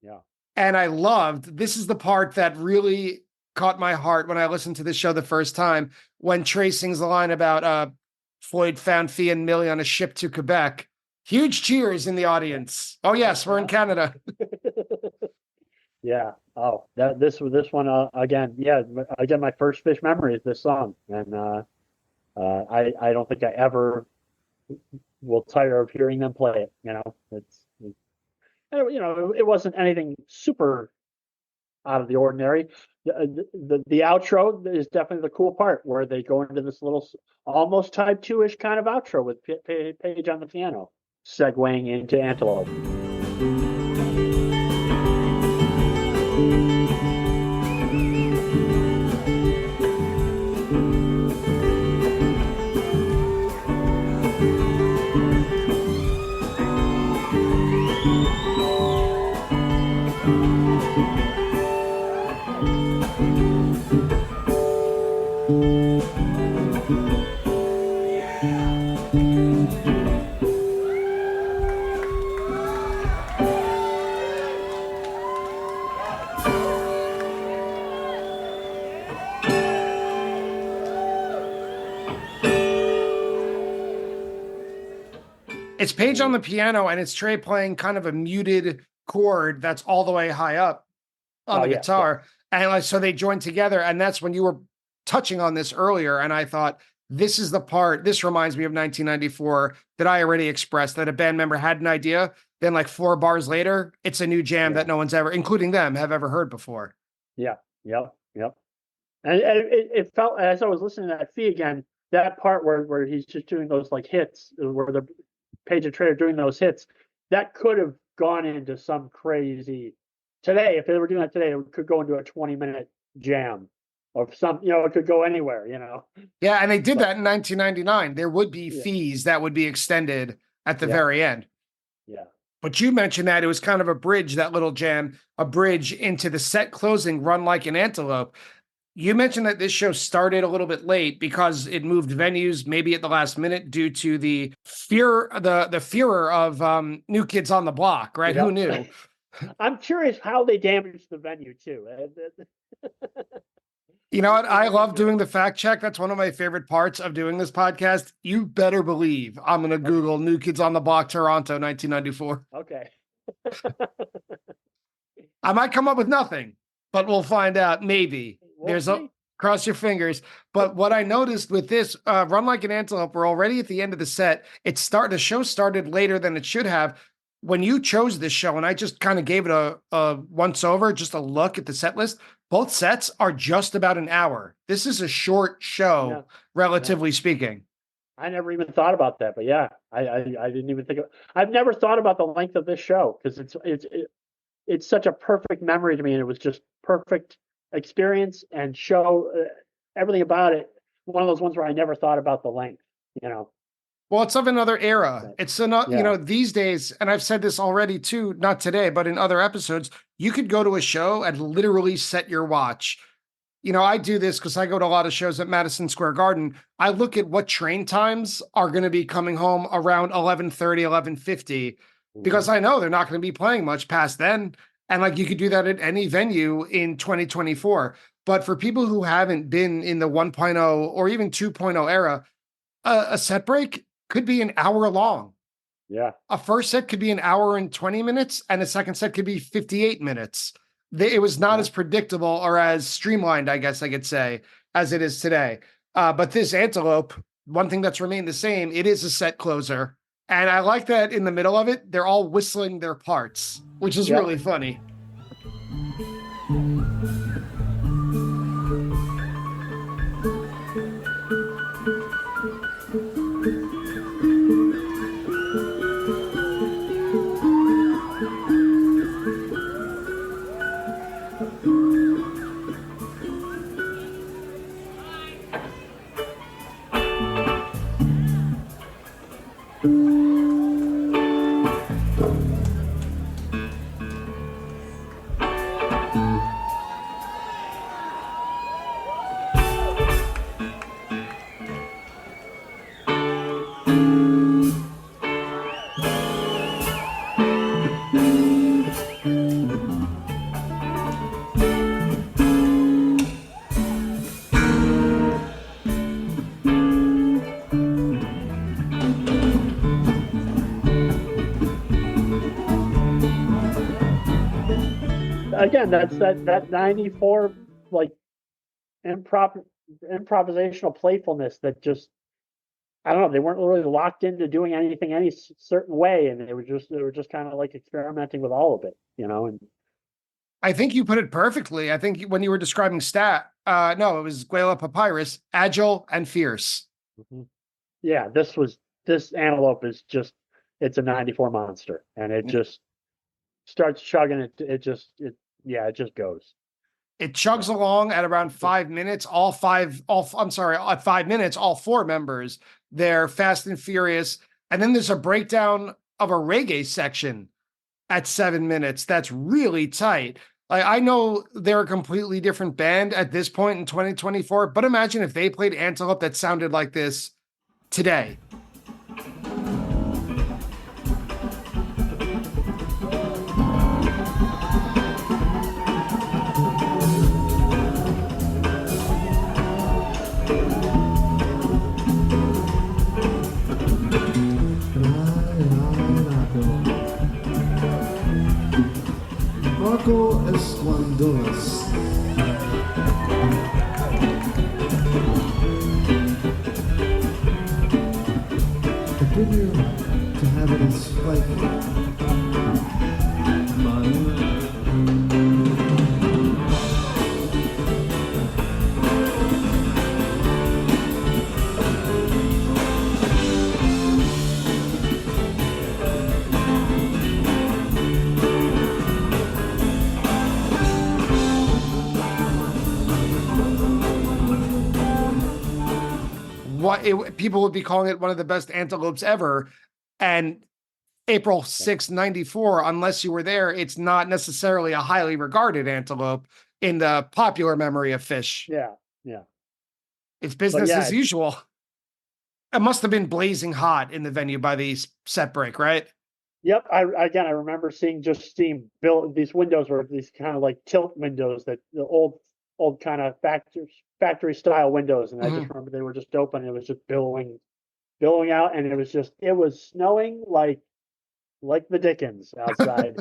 Yeah. And this is the part that really caught my heart when I listened to this show the first time, when Trey sings the line about Floyd found Fee and Millie on a ship to Quebec. Huge cheers in the audience. Oh yes, we're in Canada. Yeah. Oh, this one again. Yeah, again, my first Phish memory is this song, and I don't think I ever will tire of hearing them play it. It wasn't anything super out of the ordinary. The outro is definitely the cool part, where they go into this little almost type 2-ish kind of outro with Page on the piano, segueing into Antelope. It's Paige on the piano, and it's Trey playing kind of a muted chord that's all the way high up on the guitar. Yeah. And like, so they joined together, and that's when you were touching on this earlier. And I thought, this is the part, this reminds me of 1994 that I already expressed, that a band member had an idea. Then like 4 bars later, it's a new jam that no one's ever, including them, have ever heard before. Yeah. Yep. And it felt, as I was listening to that fee again, that part where he's just doing those like hits, where the Page and Trey are doing those hits, that could have gone into some crazy, today, if they were doing that today, it could go into a 20-minute jam or some, it could go anywhere, Yeah, and they did that in 1999. There would be fees that would be extended at the very end. Yeah. But you mentioned that it was kind of a bridge, that little jam, a bridge into the set closing Run Like an Antelope. You mentioned that this show started a little bit late because it moved venues maybe at the last minute due to the fear, the furor of New Kids on the Block, right? Who knew? I'm curious how they damaged the venue too. You know what? I love doing the fact check. That's one of my favorite parts of doing this podcast. You better believe I'm going to Google New Kids on the Block, Toronto, 1994. Okay. I might come up with nothing, but we'll find out. Maybe. Cross your fingers. But what I noticed with this Run Like an Antelope, we're already at the end of the set. The show started later than it should have. When you chose this show, and I just kind of gave it a once over, just a look at the set list, both sets are just about an hour. This is a short show, relatively speaking. I never even thought about that, but I didn't even think of. I've never thought about the length of this show because it's such a perfect memory to me, and it was just perfect experience and show, everything about it. One of those ones where I never thought about the length, Well, it's of another era. It's not, these days, and I've said this already too, not today, but in other episodes, you could go to a show and literally set your watch. I do this because I go to a lot of shows at Madison Square Garden. I look at what train times are going to be coming home around 11:30, 11:50, because I know they're not going to be playing much past then. And like, you could do that at any venue in 2024. But for people who haven't been in the 1.0 or even 2.0 era, a set break could be an hour long. Yeah. A first set could be an hour and 20 minutes, and a second set could be 58 minutes. It was not as predictable or as streamlined, I guess I could say, as it is today. But this Antelope, one thing that's remained the same, it is a set closer. And I like that in the middle of it, they're all whistling their parts, which is really funny. Again, that's that 94 like improvisational playfulness that just, I don't know, they weren't really locked into doing anything any certain way, and they were just kind of like experimenting with all of it, and I think you put it perfectly. I think when you were describing no, it was Guela Papyrus, agile and fierce. Mm-hmm. Yeah, this Antelope is just, it's a 94 monster, and it just starts chugging it just goes. It chugs along at around 5 minutes. At 5 minutes, all 4 members, they're fast and furious. And then there's a breakdown of a reggae section at 7 minutes. That's really tight. I know they're a completely different band at this point in 2024, but imagine if they played Antelope that sounded like this today. poco escuándolas. Continue to have it as flaky. People would be calling it one of the best antelopes ever. And April 6, 94, unless you were there, it's not necessarily a highly regarded antelope in the popular memory of Phish. Yeah. It's business as usual. It must have been blazing hot in the venue by the set break, right? Yep. I remember seeing built these windows were these kind of like tilt windows, that the old kind of factory style windows, and I just remember they were just open and it was just billowing out, and it was snowing like the Dickens outside.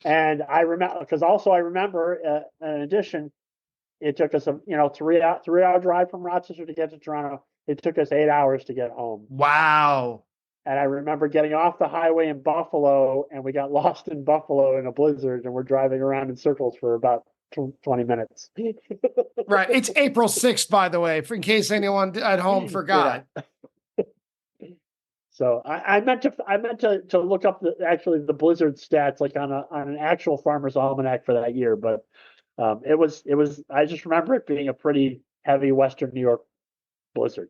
And I remember in addition, it took us a 3-hour drive from Rochester to get to Toronto. It took us 8 hours to get home. Wow. And I remember getting off the highway in Buffalo, and we got lost in Buffalo in a blizzard, and we're driving around in circles for about 20 minutes. Right. It's April 6th, by the way, in case anyone at home forgot. Yeah. So I meant to look up the blizzard stats, like on an actual farmer's almanac for that year, but it was I just remember it being a pretty heavy Western New York blizzard.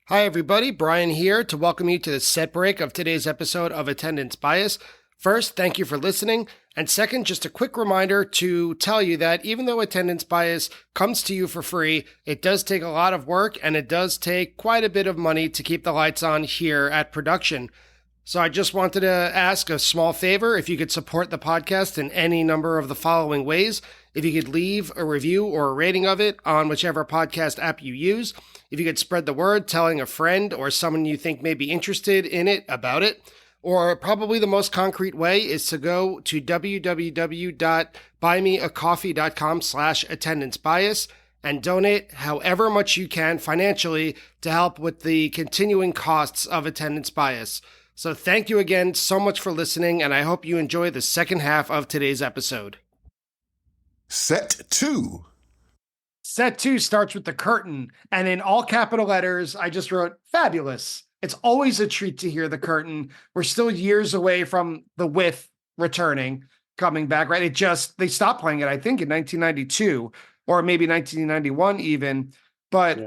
Hi, everybody. Brian here to welcome you to the set break of today's episode of Attendance Bias. First, thank you for listening. And second, just a quick reminder to tell you that even though Attendance Bias comes to you for free, it does take a lot of work and it does take quite a bit of money to keep the lights on here at production. So I just wanted to ask a small favor. If you could support the podcast in any number of the following ways. If you could leave a review or a rating of it on whichever podcast app you use. If you could spread the word, telling a friend or someone you think may be interested in it about it. Or probably the most concrete way is to go to www.buymeacoffee.com/attendancebias and donate however much you can financially to help with the continuing costs of Attendance Bias. So thank you again so much for listening, and I hope you enjoy the second half of today's episode. Set 2. Set 2 starts with the curtain, and in all capital letters, I just wrote fabulous. It's always a treat to hear the curtain. We're still years away from the With coming back, right? They stopped playing it, I think, in 1992 or maybe 1991 even. But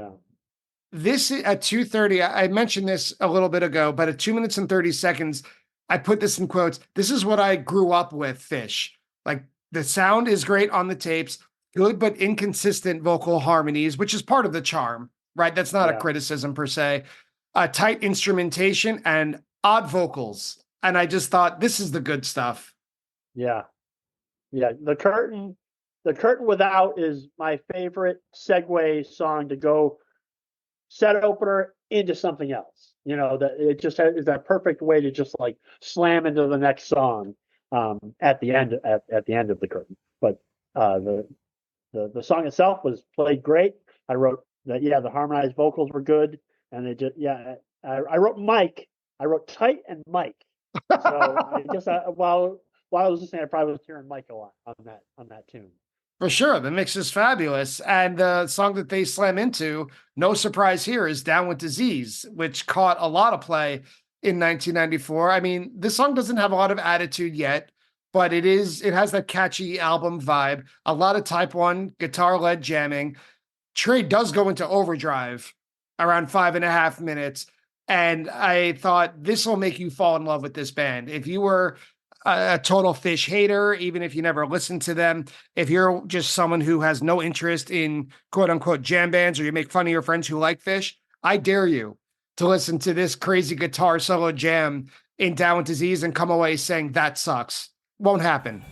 this at 2:30, I mentioned this a little bit ago, but at 2 minutes and 30 seconds, I put this in quotes. This is what I grew up with, Phish. Like, the sound is great on the tapes, good but inconsistent vocal harmonies, which is part of the charm, right? That's not a criticism per se. Tight instrumentation and odd vocals. And I just thought, this is the good stuff. Yeah. The curtain without is my favorite segue song to go set opener into something else. That it just is that perfect way to just like slam into the next song at the end of the curtain. But the song itself was played great. I wrote that the harmonized vocals were good. And they just, I wrote Mike. I wrote tight and Mike. So I guess while I was listening, I probably was hearing Mike a lot on that tune. For sure. The mix is fabulous. And the song that they slam into, no surprise here, is Down with Disease, which caught a lot of play in 1994. I mean, this song doesn't have a lot of attitude yet, but it has that catchy album vibe, a lot of type 1 guitar-led jamming. Trey does go into overdrive around 5.5 minutes. And I thought, this will make you fall in love with this band. If you were a total Phish hater, even if you never listened to them, if you're just someone who has no interest in quote unquote jam bands, or you make fun of your friends who like Phish, I dare you to listen to this crazy guitar solo jam in Down with Disease and come away saying that sucks. Won't happen.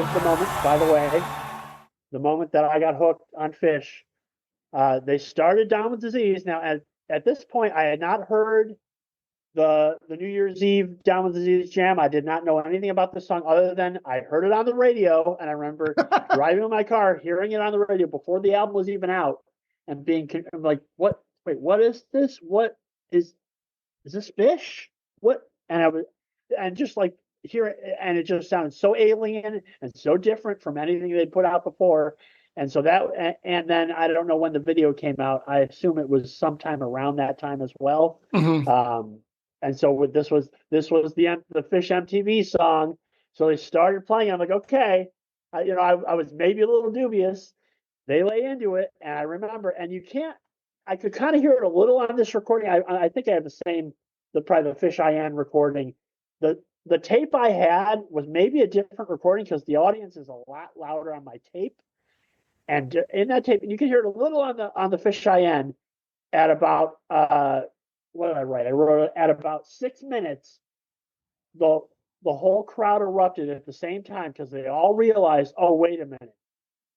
was the moment, by the way, the moment that I got hooked on Phish. They started Down with Disease. Now, at this point, I had not heard the New Year's Eve Down with Disease jam. I did not know anything about the song other than I heard it on the radio, and I remember driving in my car, hearing it on the radio before the album was even out, and I'm like, what? Wait, what is this? What is this Phish? What? And just like hear it, and it just sounded so alien and so different from anything they'd put out before. And so and then I don't know when the video came out. I assume it was sometime around that time as well. Mm-hmm. And so this was the Phish MTV song. So they started playing. I'm like, okay, I was maybe a little dubious. They lay into it, and I remember, and I could kind of hear it a little on this recording. I think I have probably the Phish IN recording. The tape I had was maybe a different recording because the audience is a lot louder on my tape. And in that tape, you can hear it a little on the Phish IN at about what did I write? I wrote at about 6 minutes. The whole crowd erupted at the same time because they all realized, oh, wait a minute,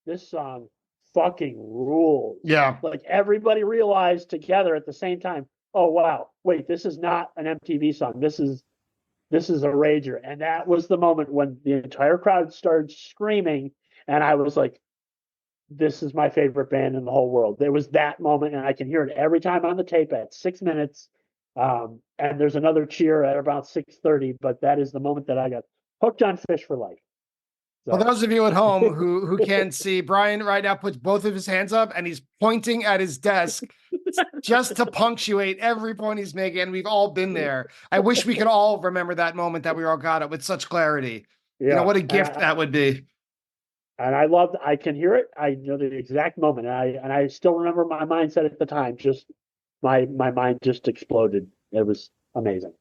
this song fucking rules. Yeah. Like everybody realized together at the same time, oh wow, wait, this is not an MTV song. This is a rager. And that was the moment when the entire crowd started screaming, and I was like, this is my favorite band in the whole world. There was that moment, and I can hear it every time on the tape at 6 minutes. And there's another cheer at about 6:30, but that is the moment that I got hooked on Phish for life. So. For those of you at home who can't see, Brian right now puts both of his hands up and he's pointing at his desk just to punctuate every point he's making. And we've all been there. I wish we could all remember that moment that we all got it with such clarity. Yeah. You know, what a gift that would be. And I can hear it. I know the exact moment. And I still remember my mindset at the time. Just my mind just exploded. It was amazing.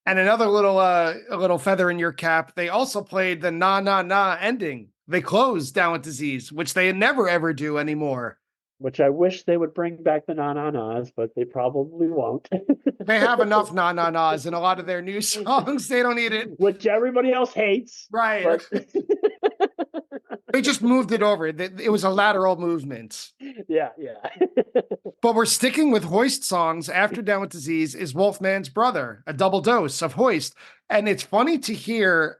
And another little feather in your cap, they also played the Na Na Na ending. They closed Down with Disease, which they never ever do anymore. Which I wish they would bring back the Na Na Nas, but they probably won't. They have enough Na Na Nas in a lot of their new songs. They don't need it. Which everybody else hates. Right. But... They just moved it over. It was a lateral movement. Yeah. But we're sticking with Hoist songs. After Down with Disease is Wolfman's Brother, a double dose of Hoist. And it's funny to hear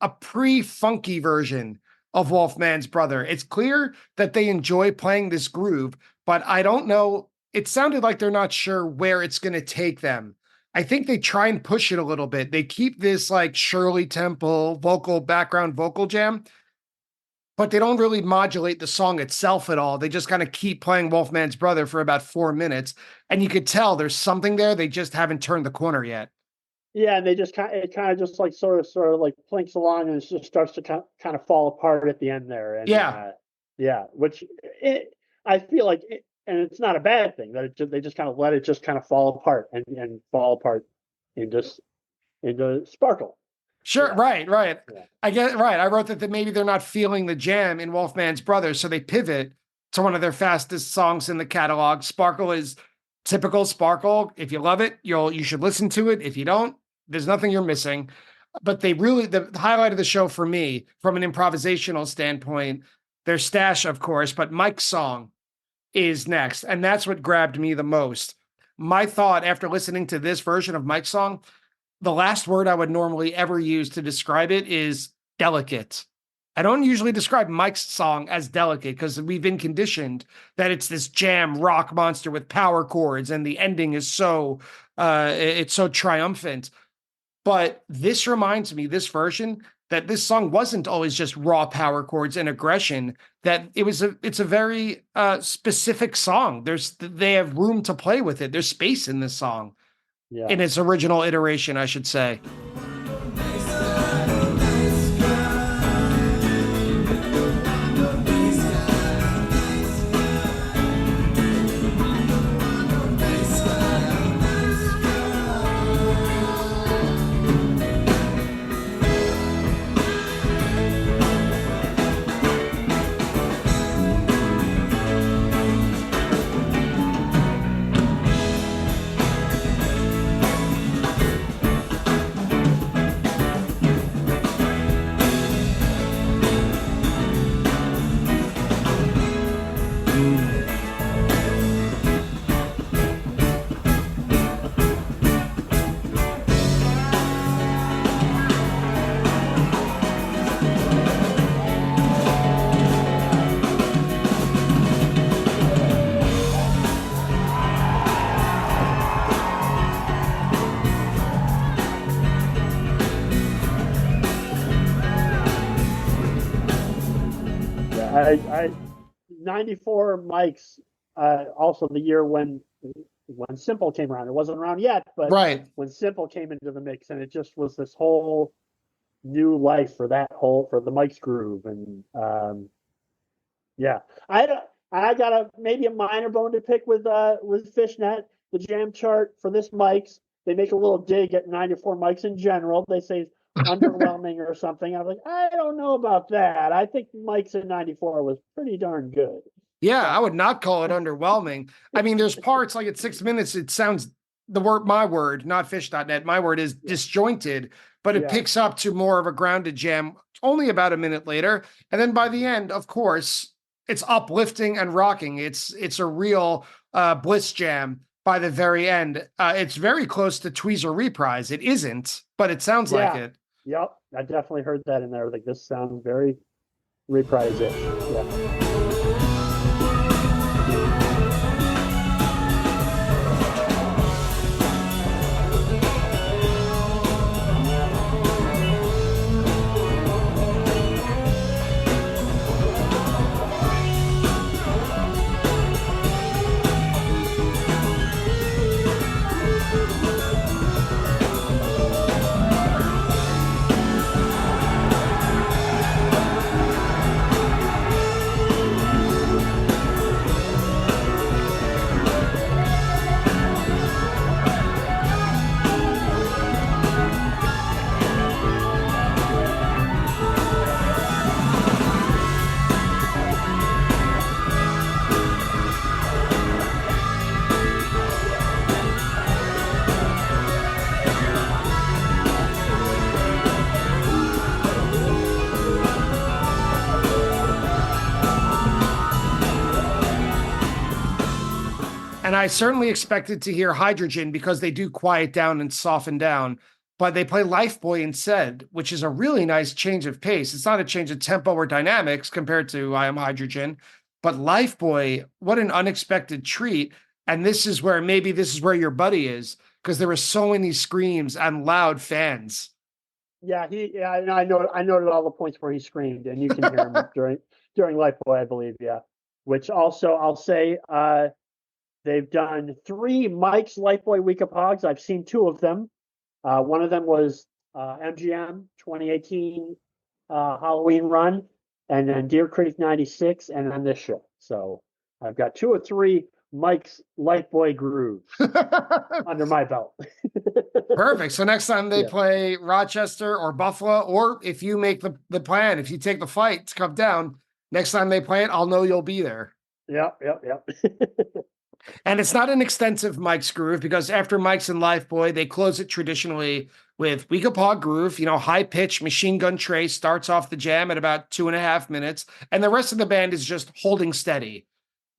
a pre-funky version of Wolfman's Brother. It's clear that they enjoy playing this groove, but I don't know. It sounded like they're not sure where it's going to take them. I think they try and push it a little bit. They keep this like Shirley Temple background vocal jam, but they don't really modulate the song itself at all. They just kind of keep playing Wolfman's Brother for about 4 minutes. And you could tell there's something there. They just haven't turned the corner yet. Yeah, and they just kind of just like sort of like plinks along, and it just starts to kind of fall apart at the end there. And which I feel like, and it's not a bad thing that they just kind of let it just kind of fall apart and fall apart into sparkle. Sure, yeah. Right. Yeah. I get it, right. I wrote that maybe they're not feeling the jam in Wolfman's Brother, so they pivot to one of their fastest songs in the catalog. Sparkle is typical Sparkle. If you love it, you should listen to it. If you don't, there's nothing you're missing. But the highlight of the show for me, from an improvisational standpoint, their Stash, of course, but Mike's song is next. And that's what grabbed me the most. My thought after listening to this version of Mike's song, the last word I would normally ever use to describe it is delicate. I don't usually describe Mike's song as delicate because we've been conditioned that it's this jam rock monster with power chords and the ending is it's so triumphant. But this reminds me, this version, that this song wasn't always just raw power chords and aggression, that it's a very specific song. They have room to play with it. There's space in this song. Yeah. In its original iteration, I should say. I 94 mics, also the year when Simple came around. It wasn't around yet, but Right. when Simple came into the mix, and it just was this whole new life for the Mike's groove. And yeah, I got maybe a minor bone to pick with Fishnet. The jam chart for this mics, they make a little dig at 94 mics in general. They say underwhelming or something. I was like, I don't know about that. I think mics in 94 was pretty darn good. Yeah, I would not call it underwhelming. I mean, there's parts like at 6 minutes, it sounds my word, not fish.net, my word is disjointed, but it picks up to more of a grounded jam only about a minute later. And then by the end, of course, it's uplifting and rocking. It's a real bliss jam by the very end. It's very close to Tweezer Reprise. It isn't, but it sounds like it. Yep, I definitely heard that in there. Like, this sounds very Reprise-ish. Yeah. And I certainly expected to hear Hydrogen because they do quiet down and soften down, but they play Lifeboy instead, which is a really nice change of pace. It's not a change of tempo or dynamics compared to I Am Hydrogen, but Lifeboy, what an unexpected treat. And this is where your buddy is, because there were so many screams and loud fans. Yeah, I noted all the points where he screamed, and you can hear him during Lifeboy, I believe. Yeah, which also I'll say, they've done 3 Mike's Lifeboy Week of Hogs. I've seen 2 of them. One of them was MGM 2018 Halloween run, and then Deer Creek 96, and then this show. So I've got 2 or 3 Mike's Lifeboy grooves under my belt. Perfect. So next time they play Rochester or Buffalo, or if you make the plan, if you take the flight to come down, next time they play it, I'll know you'll be there. Yep. And it's not an extensive Mike's groove, because after Mike's and Lifeboy, they close it traditionally with Week of Paw groove, high pitch Machine Gun Trey starts off the jam at about 2.5 minutes. And the rest of the band is just holding steady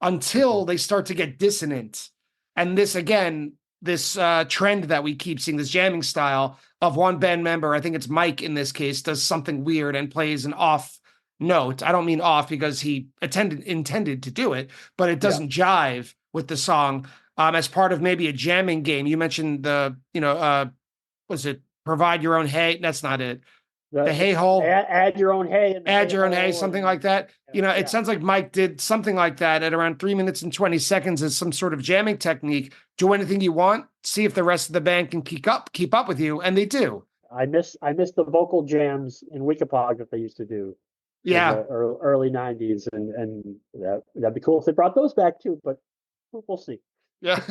until they start to get dissonant. And this trend that we keep seeing, this jamming style of one band member, I think it's Mike in this case, does something weird and plays an off note. I don't mean off because he intended to do it, but it doesn't jive with the song as part of maybe a jamming game. You mentioned was it Provide Your Own Hay? That's not it. The hay hole. Add your own hay. Add your own hay, something like that. It sounds like Mike did something like that at around 3 minutes and 20 seconds as some sort of jamming technique. Do anything you want. See if the rest of the band can keep up with you, and they do. I miss the vocal jams in Wikipog that they used to do. Yeah, in the early 90s, and that'd be cool if they brought those back too. But we'll see. Yeah.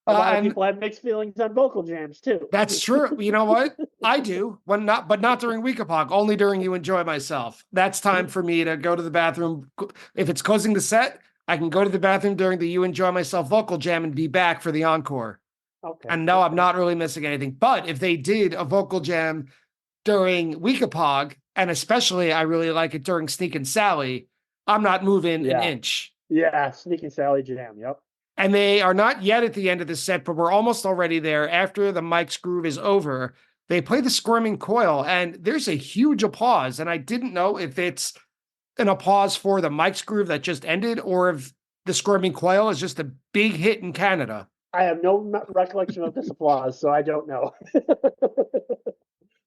A lot of people have mixed feelings on vocal jams too. That's true. You know what? I do, but not during Weekapog, only during You Enjoy Myself. That's time for me to go to the bathroom. If it's closing the set, I can go to the bathroom during the You Enjoy Myself vocal jam and be back for the encore. Okay. And no, I'm not really missing anything. But if they did a vocal jam during Weekapog, and especially I really like it during Sneak and Sally, I'm not moving an inch. Yeah, Sneak and Sally jam. Yep. And they are not yet at the end of the set, but we're almost already there. After the Mike's groove is over, they play the Squirming Coil, and there's a huge applause. And I didn't know if it's an applause for the Mike's groove that just ended, or if the Squirming Coil is just a big hit in Canada. I have no recollection of this applause, so I don't know.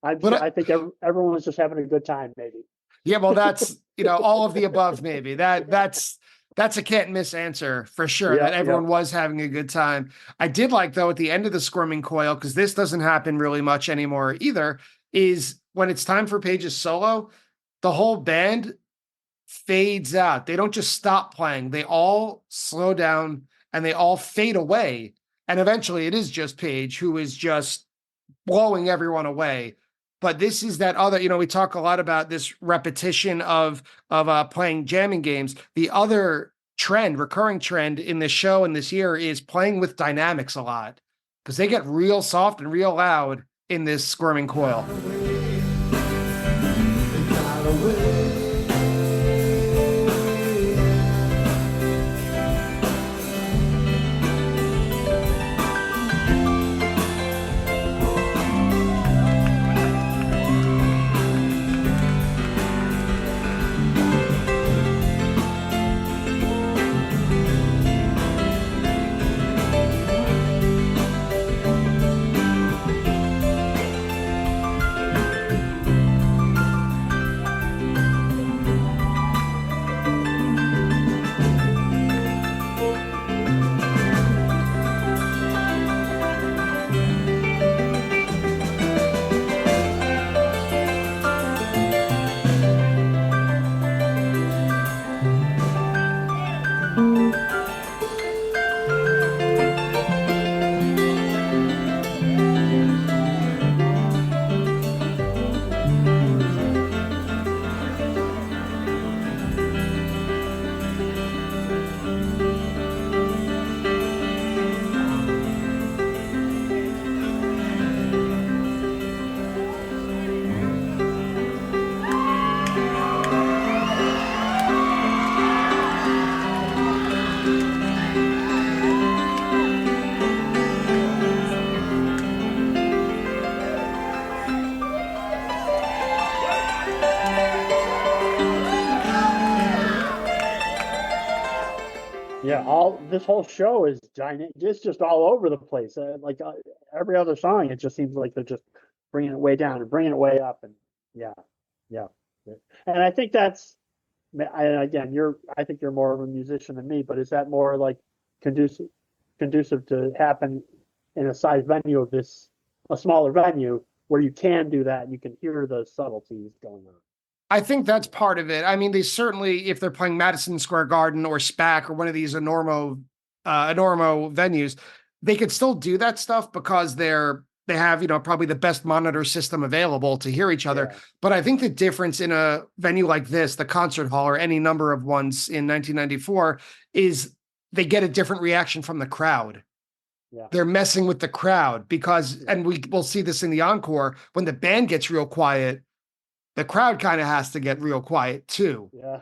I think everyone was just having a good time, maybe. Yeah, well, that's, all of the above, maybe. That's a can't miss answer for sure, Yeah, that everyone was having a good time. I did like, though, at the end of the Squirming Coil, because this doesn't happen really much anymore either, is when it's time for Page's solo, the whole band fades out. They don't just stop playing. They all slow down and they all fade away. And eventually it is just Page who is just blowing everyone away. But this is that other, we talk a lot about this repetition of playing jamming games. The other recurring trend in this show and this year is playing with dynamics a lot, because they get real soft and real loud in this Squirming Coil. Yeah, this whole show is giant. It's just all over the place. Every other song, it just seems like they're just bringing it way down and bringing it way up. And yeah, yeah. And I think again, I think you're more of a musician than me, but is that more like conducive to happen in a size venue of a smaller venue where you can do that and you can hear the subtleties going on? I think that's part of it. I mean, they certainly, if they're playing Madison Square Garden or SPAC or one of these enormo venues, they could still do that stuff because they have, probably the best monitor system available to hear each other. Yeah. But I think the difference in a venue like this, the concert hall or any number of ones in 1994, is they get a different reaction from the crowd. Yeah. They're messing with the crowd because, and we'll see this in the encore, when the band gets real quiet, the crowd kind of has to get real quiet too. Yeah.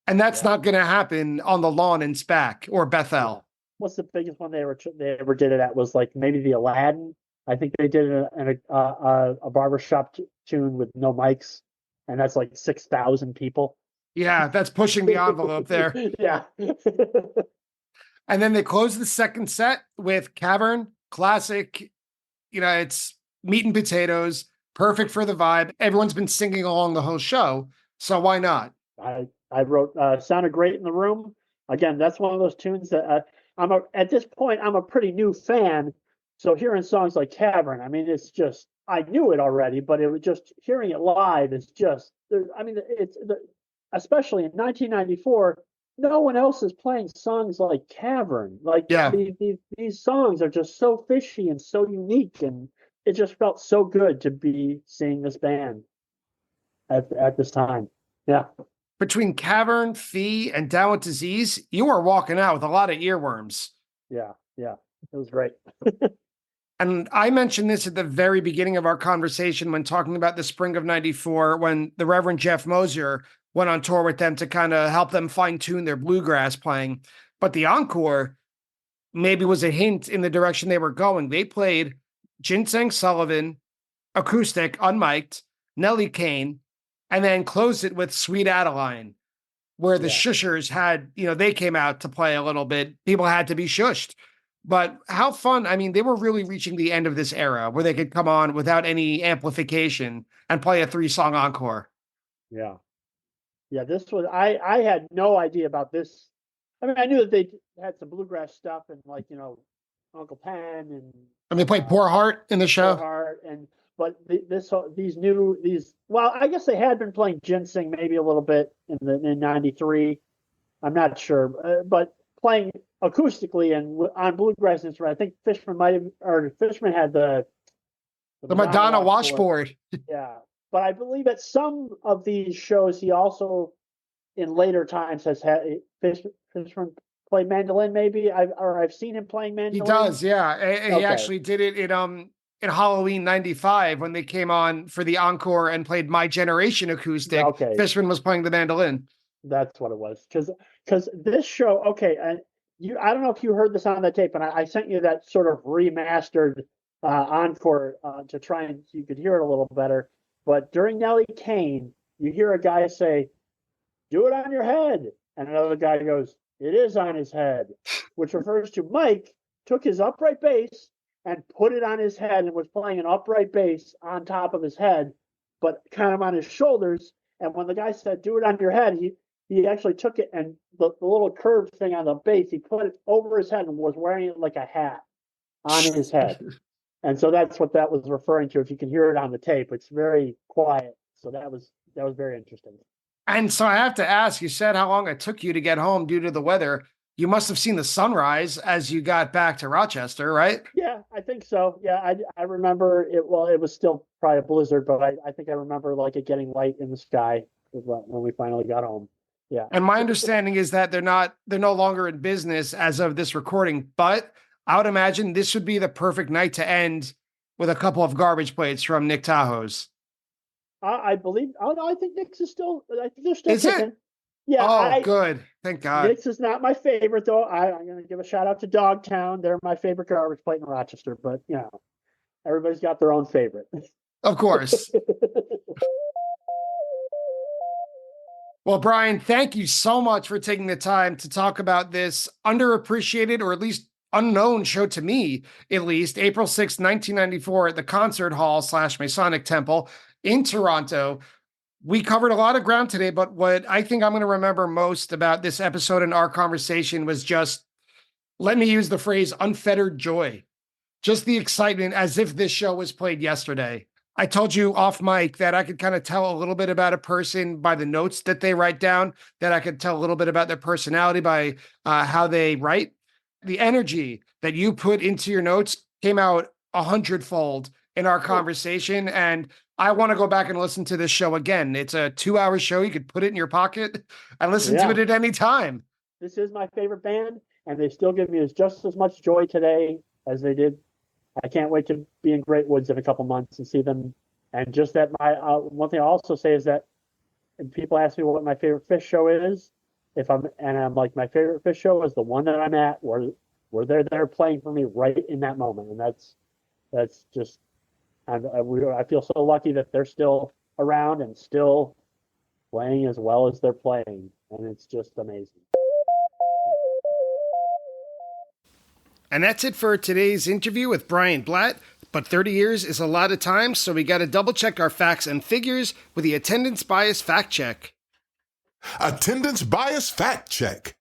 And that's not going to happen on the lawn in SPAC or Bethel. Yeah. What's the biggest one they ever did it at? Was like maybe the Aladdin. I think they did it in a barbershop tune with no mics, and that's like 6,000 people. Yeah, that's pushing the envelope there. Yeah. And then they close the second set with Cavern, classic. It's meat and potatoes, perfect for the vibe. Everyone's been singing along the whole show, so why not? I wrote sounded great in the room. Again, that's one of those tunes that at this point I'm a pretty new fan. So hearing songs like Cavern, I mean, it's just, I knew it already, but it was just hearing it live is just, I mean, especially in 1994, no one else is playing songs like Cavern. Like these songs are just so fishy and so unique, and it just felt so good to be seeing this band at this time. Yeah. Between Cavern, Fee, and Down with Disease, you are walking out with a lot of earworms. Yeah, it was great. And I mentioned this at the very beginning of our conversation when talking about the spring of 94, when the Reverend Jeff Mosier went on tour with them to kind of help them fine-tune their bluegrass playing. But the encore maybe was a hint in the direction they were going. They played Ginseng Sullivan, acoustic, unmiked, Nellie Kane, and then closed it with Sweet Adeline, where the shushers had, they came out to play a little bit. People had to be shushed. But how fun. I mean, they were really reaching the end of this era where they could come on without any amplification and play a 3-song encore. Yeah. Yeah, this was I had no idea about this. I mean, I knew that they had some bluegrass stuff and like, Uncle Pen and And they played Poor Heart in the Poor show. Heart and but these well, I guess they had been playing ginseng maybe a little bit in '93. I'm not sure, but playing acoustically and on bluegrass instrument. I think Fishman had the The Madonna Madonna washboard. washboard. Yeah, but I believe at some of these shows he also in later times has had Fishman play mandolin. Maybe I've seen him playing He mandolin. does, yeah. And he Okay, actually did it in Halloween '95 when they came on for the encore and played My Generation acoustic. okay, Fishman was playing the mandolin. that's what it was. Because this show, okay, and I don't know if you heard this on the tape, and I sent you that sort of remastered encore to try and you could hear it a little better. But during Nellie Kane, you hear a guy say, "Do it on your head," and another guy goes, "It is on his head," which refers to Mike took his upright bass and put it on his head and was playing an upright bass on top of his head, but kind of on his shoulders. And when the guy said, "Do it on your head," he actually took it and the little curved thing on the bass, he put it over his head and was wearing it like a hat on his head. And so that's what that was referring to. If you can hear it on the tape, it's very quiet. So that was very interesting. And so I have to ask, you said how long it took you to get home due to the weather. You must have seen the sunrise as you got back to Rochester, right? Yeah, I think so. Yeah, I remember it. Well, it was still probably a blizzard, but I think I remember like it getting light in the sky when we finally got home. Yeah. And my understanding is that they're no longer in business as of this recording, but I would imagine this would be the perfect night to end with a couple of garbage plates from Nick Tahoe's. I believe. Oh no, I think Nick's is still. I think they're still Is it? kicking. Yeah. Oh, good. Thank God. Nick's is not my favorite though. I'm going to give a shout out to Dogtown. They're my favorite garbage plate in Rochester, but everybody's got their own favorite. Of course. Well, Brian, thank you so much for taking the time to talk about this underappreciated or at least unknown show to me, at least, April 6th, 1994 at the Concert Hall / Masonic Temple in Toronto. We covered a lot of ground today, but what I think I'm going to remember most about this episode and our conversation was just, let me use the phrase, unfettered joy. Just the excitement as if this show was played yesterday. I told you off mic that I could kind of tell a little bit about a person by the notes that they write down, that I could tell a little bit about their personality by how they write. The energy that you put into your notes came out 100-fold in our conversation. And I want to go back and listen to this show again. It's a 2-hour show. You could put it in your pocket and listen to it at any time. This is my favorite band, and they still give me just as much joy today as they did. I can't wait to be in Great Woods in a couple months and see them. And just that one thing I also say is that and people ask me what my favorite Phish show is. I'm like, my favorite Phish show is the one that I'm at where they're playing for me right in that moment. And that's just, I feel so lucky that they're still around and still playing as well as they're playing. And it's just amazing. And that's it for today's interview with Brian Blatt. But 30 years is a lot of time, so we got to double check our facts and figures with the attendance bias fact check. Attendance bias fact check.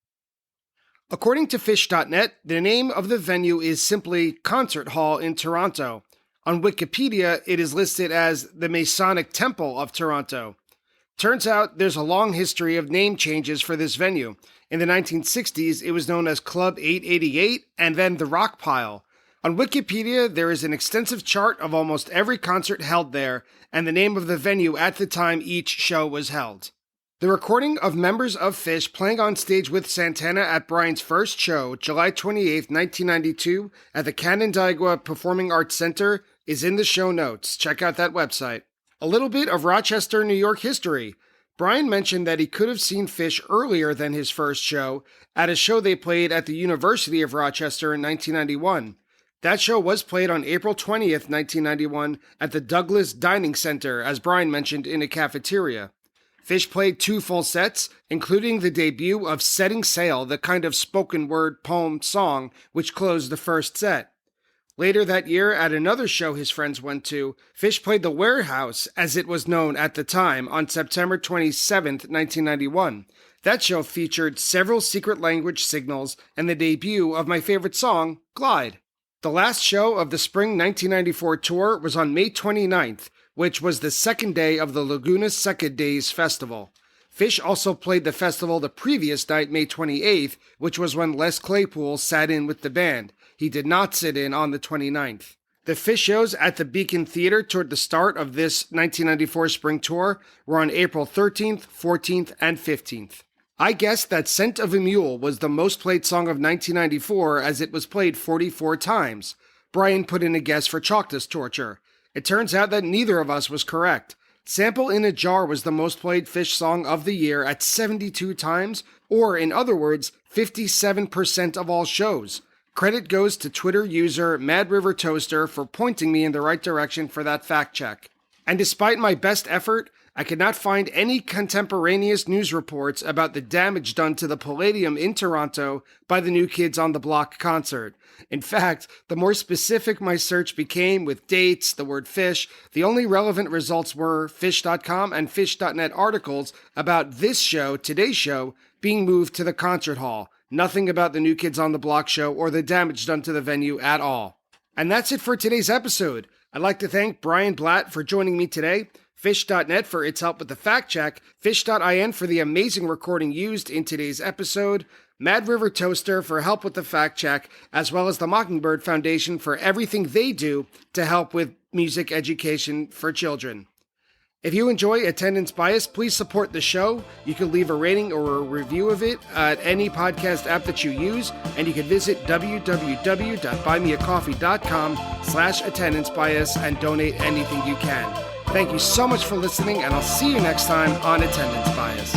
According to Phish.net, the name of the venue is simply Concert Hall in Toronto. On Wikipedia, it is listed as the Masonic Temple of Toronto. Turns out there's a long history of name changes for this venue. In the 1960s, it was known as Club 888 and then the Rock Pile. On Wikipedia, there is an extensive chart of almost every concert held there and the name of the venue at the time each show was held. The recording of members of Phish playing on stage with Santana at Brian's first show, July 28, 1992, at the Canandaigua Performing Arts Center is in the show notes. Check out that website. A little bit of Rochester, New York history. Brian mentioned that he could have seen Phish earlier than his first show at a show they played at the University of Rochester in 1991. That show was played on April 20th, 1991 at the Douglas Dining Center, as Brian mentioned, in a cafeteria. Phish played 2 full sets, including the debut of Setting Sail, the kind of spoken word poem song which closed the first set. Later that year, at another show his friends went to, Phish played the Warehouse, as it was known at the time, on September 27th, 1991. That show featured several secret language signals and the debut of my favorite song, Glide. The last show of the spring 1994 tour was on May 29th, which was the second day of the Laguna Seca Days Festival. Phish also played the festival the previous night, May 28th, which was when Les Claypool sat in with the band. He did not sit in on the 29th. The Phish shows at the Beacon Theater toward the start of this 1994 spring tour were on April 13th, 14th, and 15th. I guessed that Scent of a Mule was the most played song of 1994 as it was played 44 times. Brian put in a guess for Chalkless Torture. It turns out that neither of us was correct. Sample in a Jar was the most played Phish song of the year at 72 times, or in other words, 57% of all shows. Credit goes to Twitter user Mad River Toaster for pointing me in the right direction for that fact check. And despite my best effort, I could not find any contemporaneous news reports about the damage done to the Palladium in Toronto by the New Kids on the Block concert. In fact, the more specific my search became with dates, the word Phish, the only relevant results were Phish.com and Phish.net articles about this show, today's show, being moved to the concert hall. Nothing about the New Kids on the Block show or the damage done to the venue at all. And that's it for today's episode. I'd like to thank Brian Blatt for joining me today, Phish.net for its help with the fact check, Phish.in for the amazing recording used in today's episode, Mad River Toaster for help with the fact check, as well as the Mockingbird Foundation for everything they do to help with music education for children. If you enjoy Attendance Bias, please support the show. You can leave a rating or a review of it at any podcast app that you use, and you can visit www.buymeacoffee.com/attendancebias and donate anything you can. Thank you so much for listening, and I'll see you next time on Attendance Bias.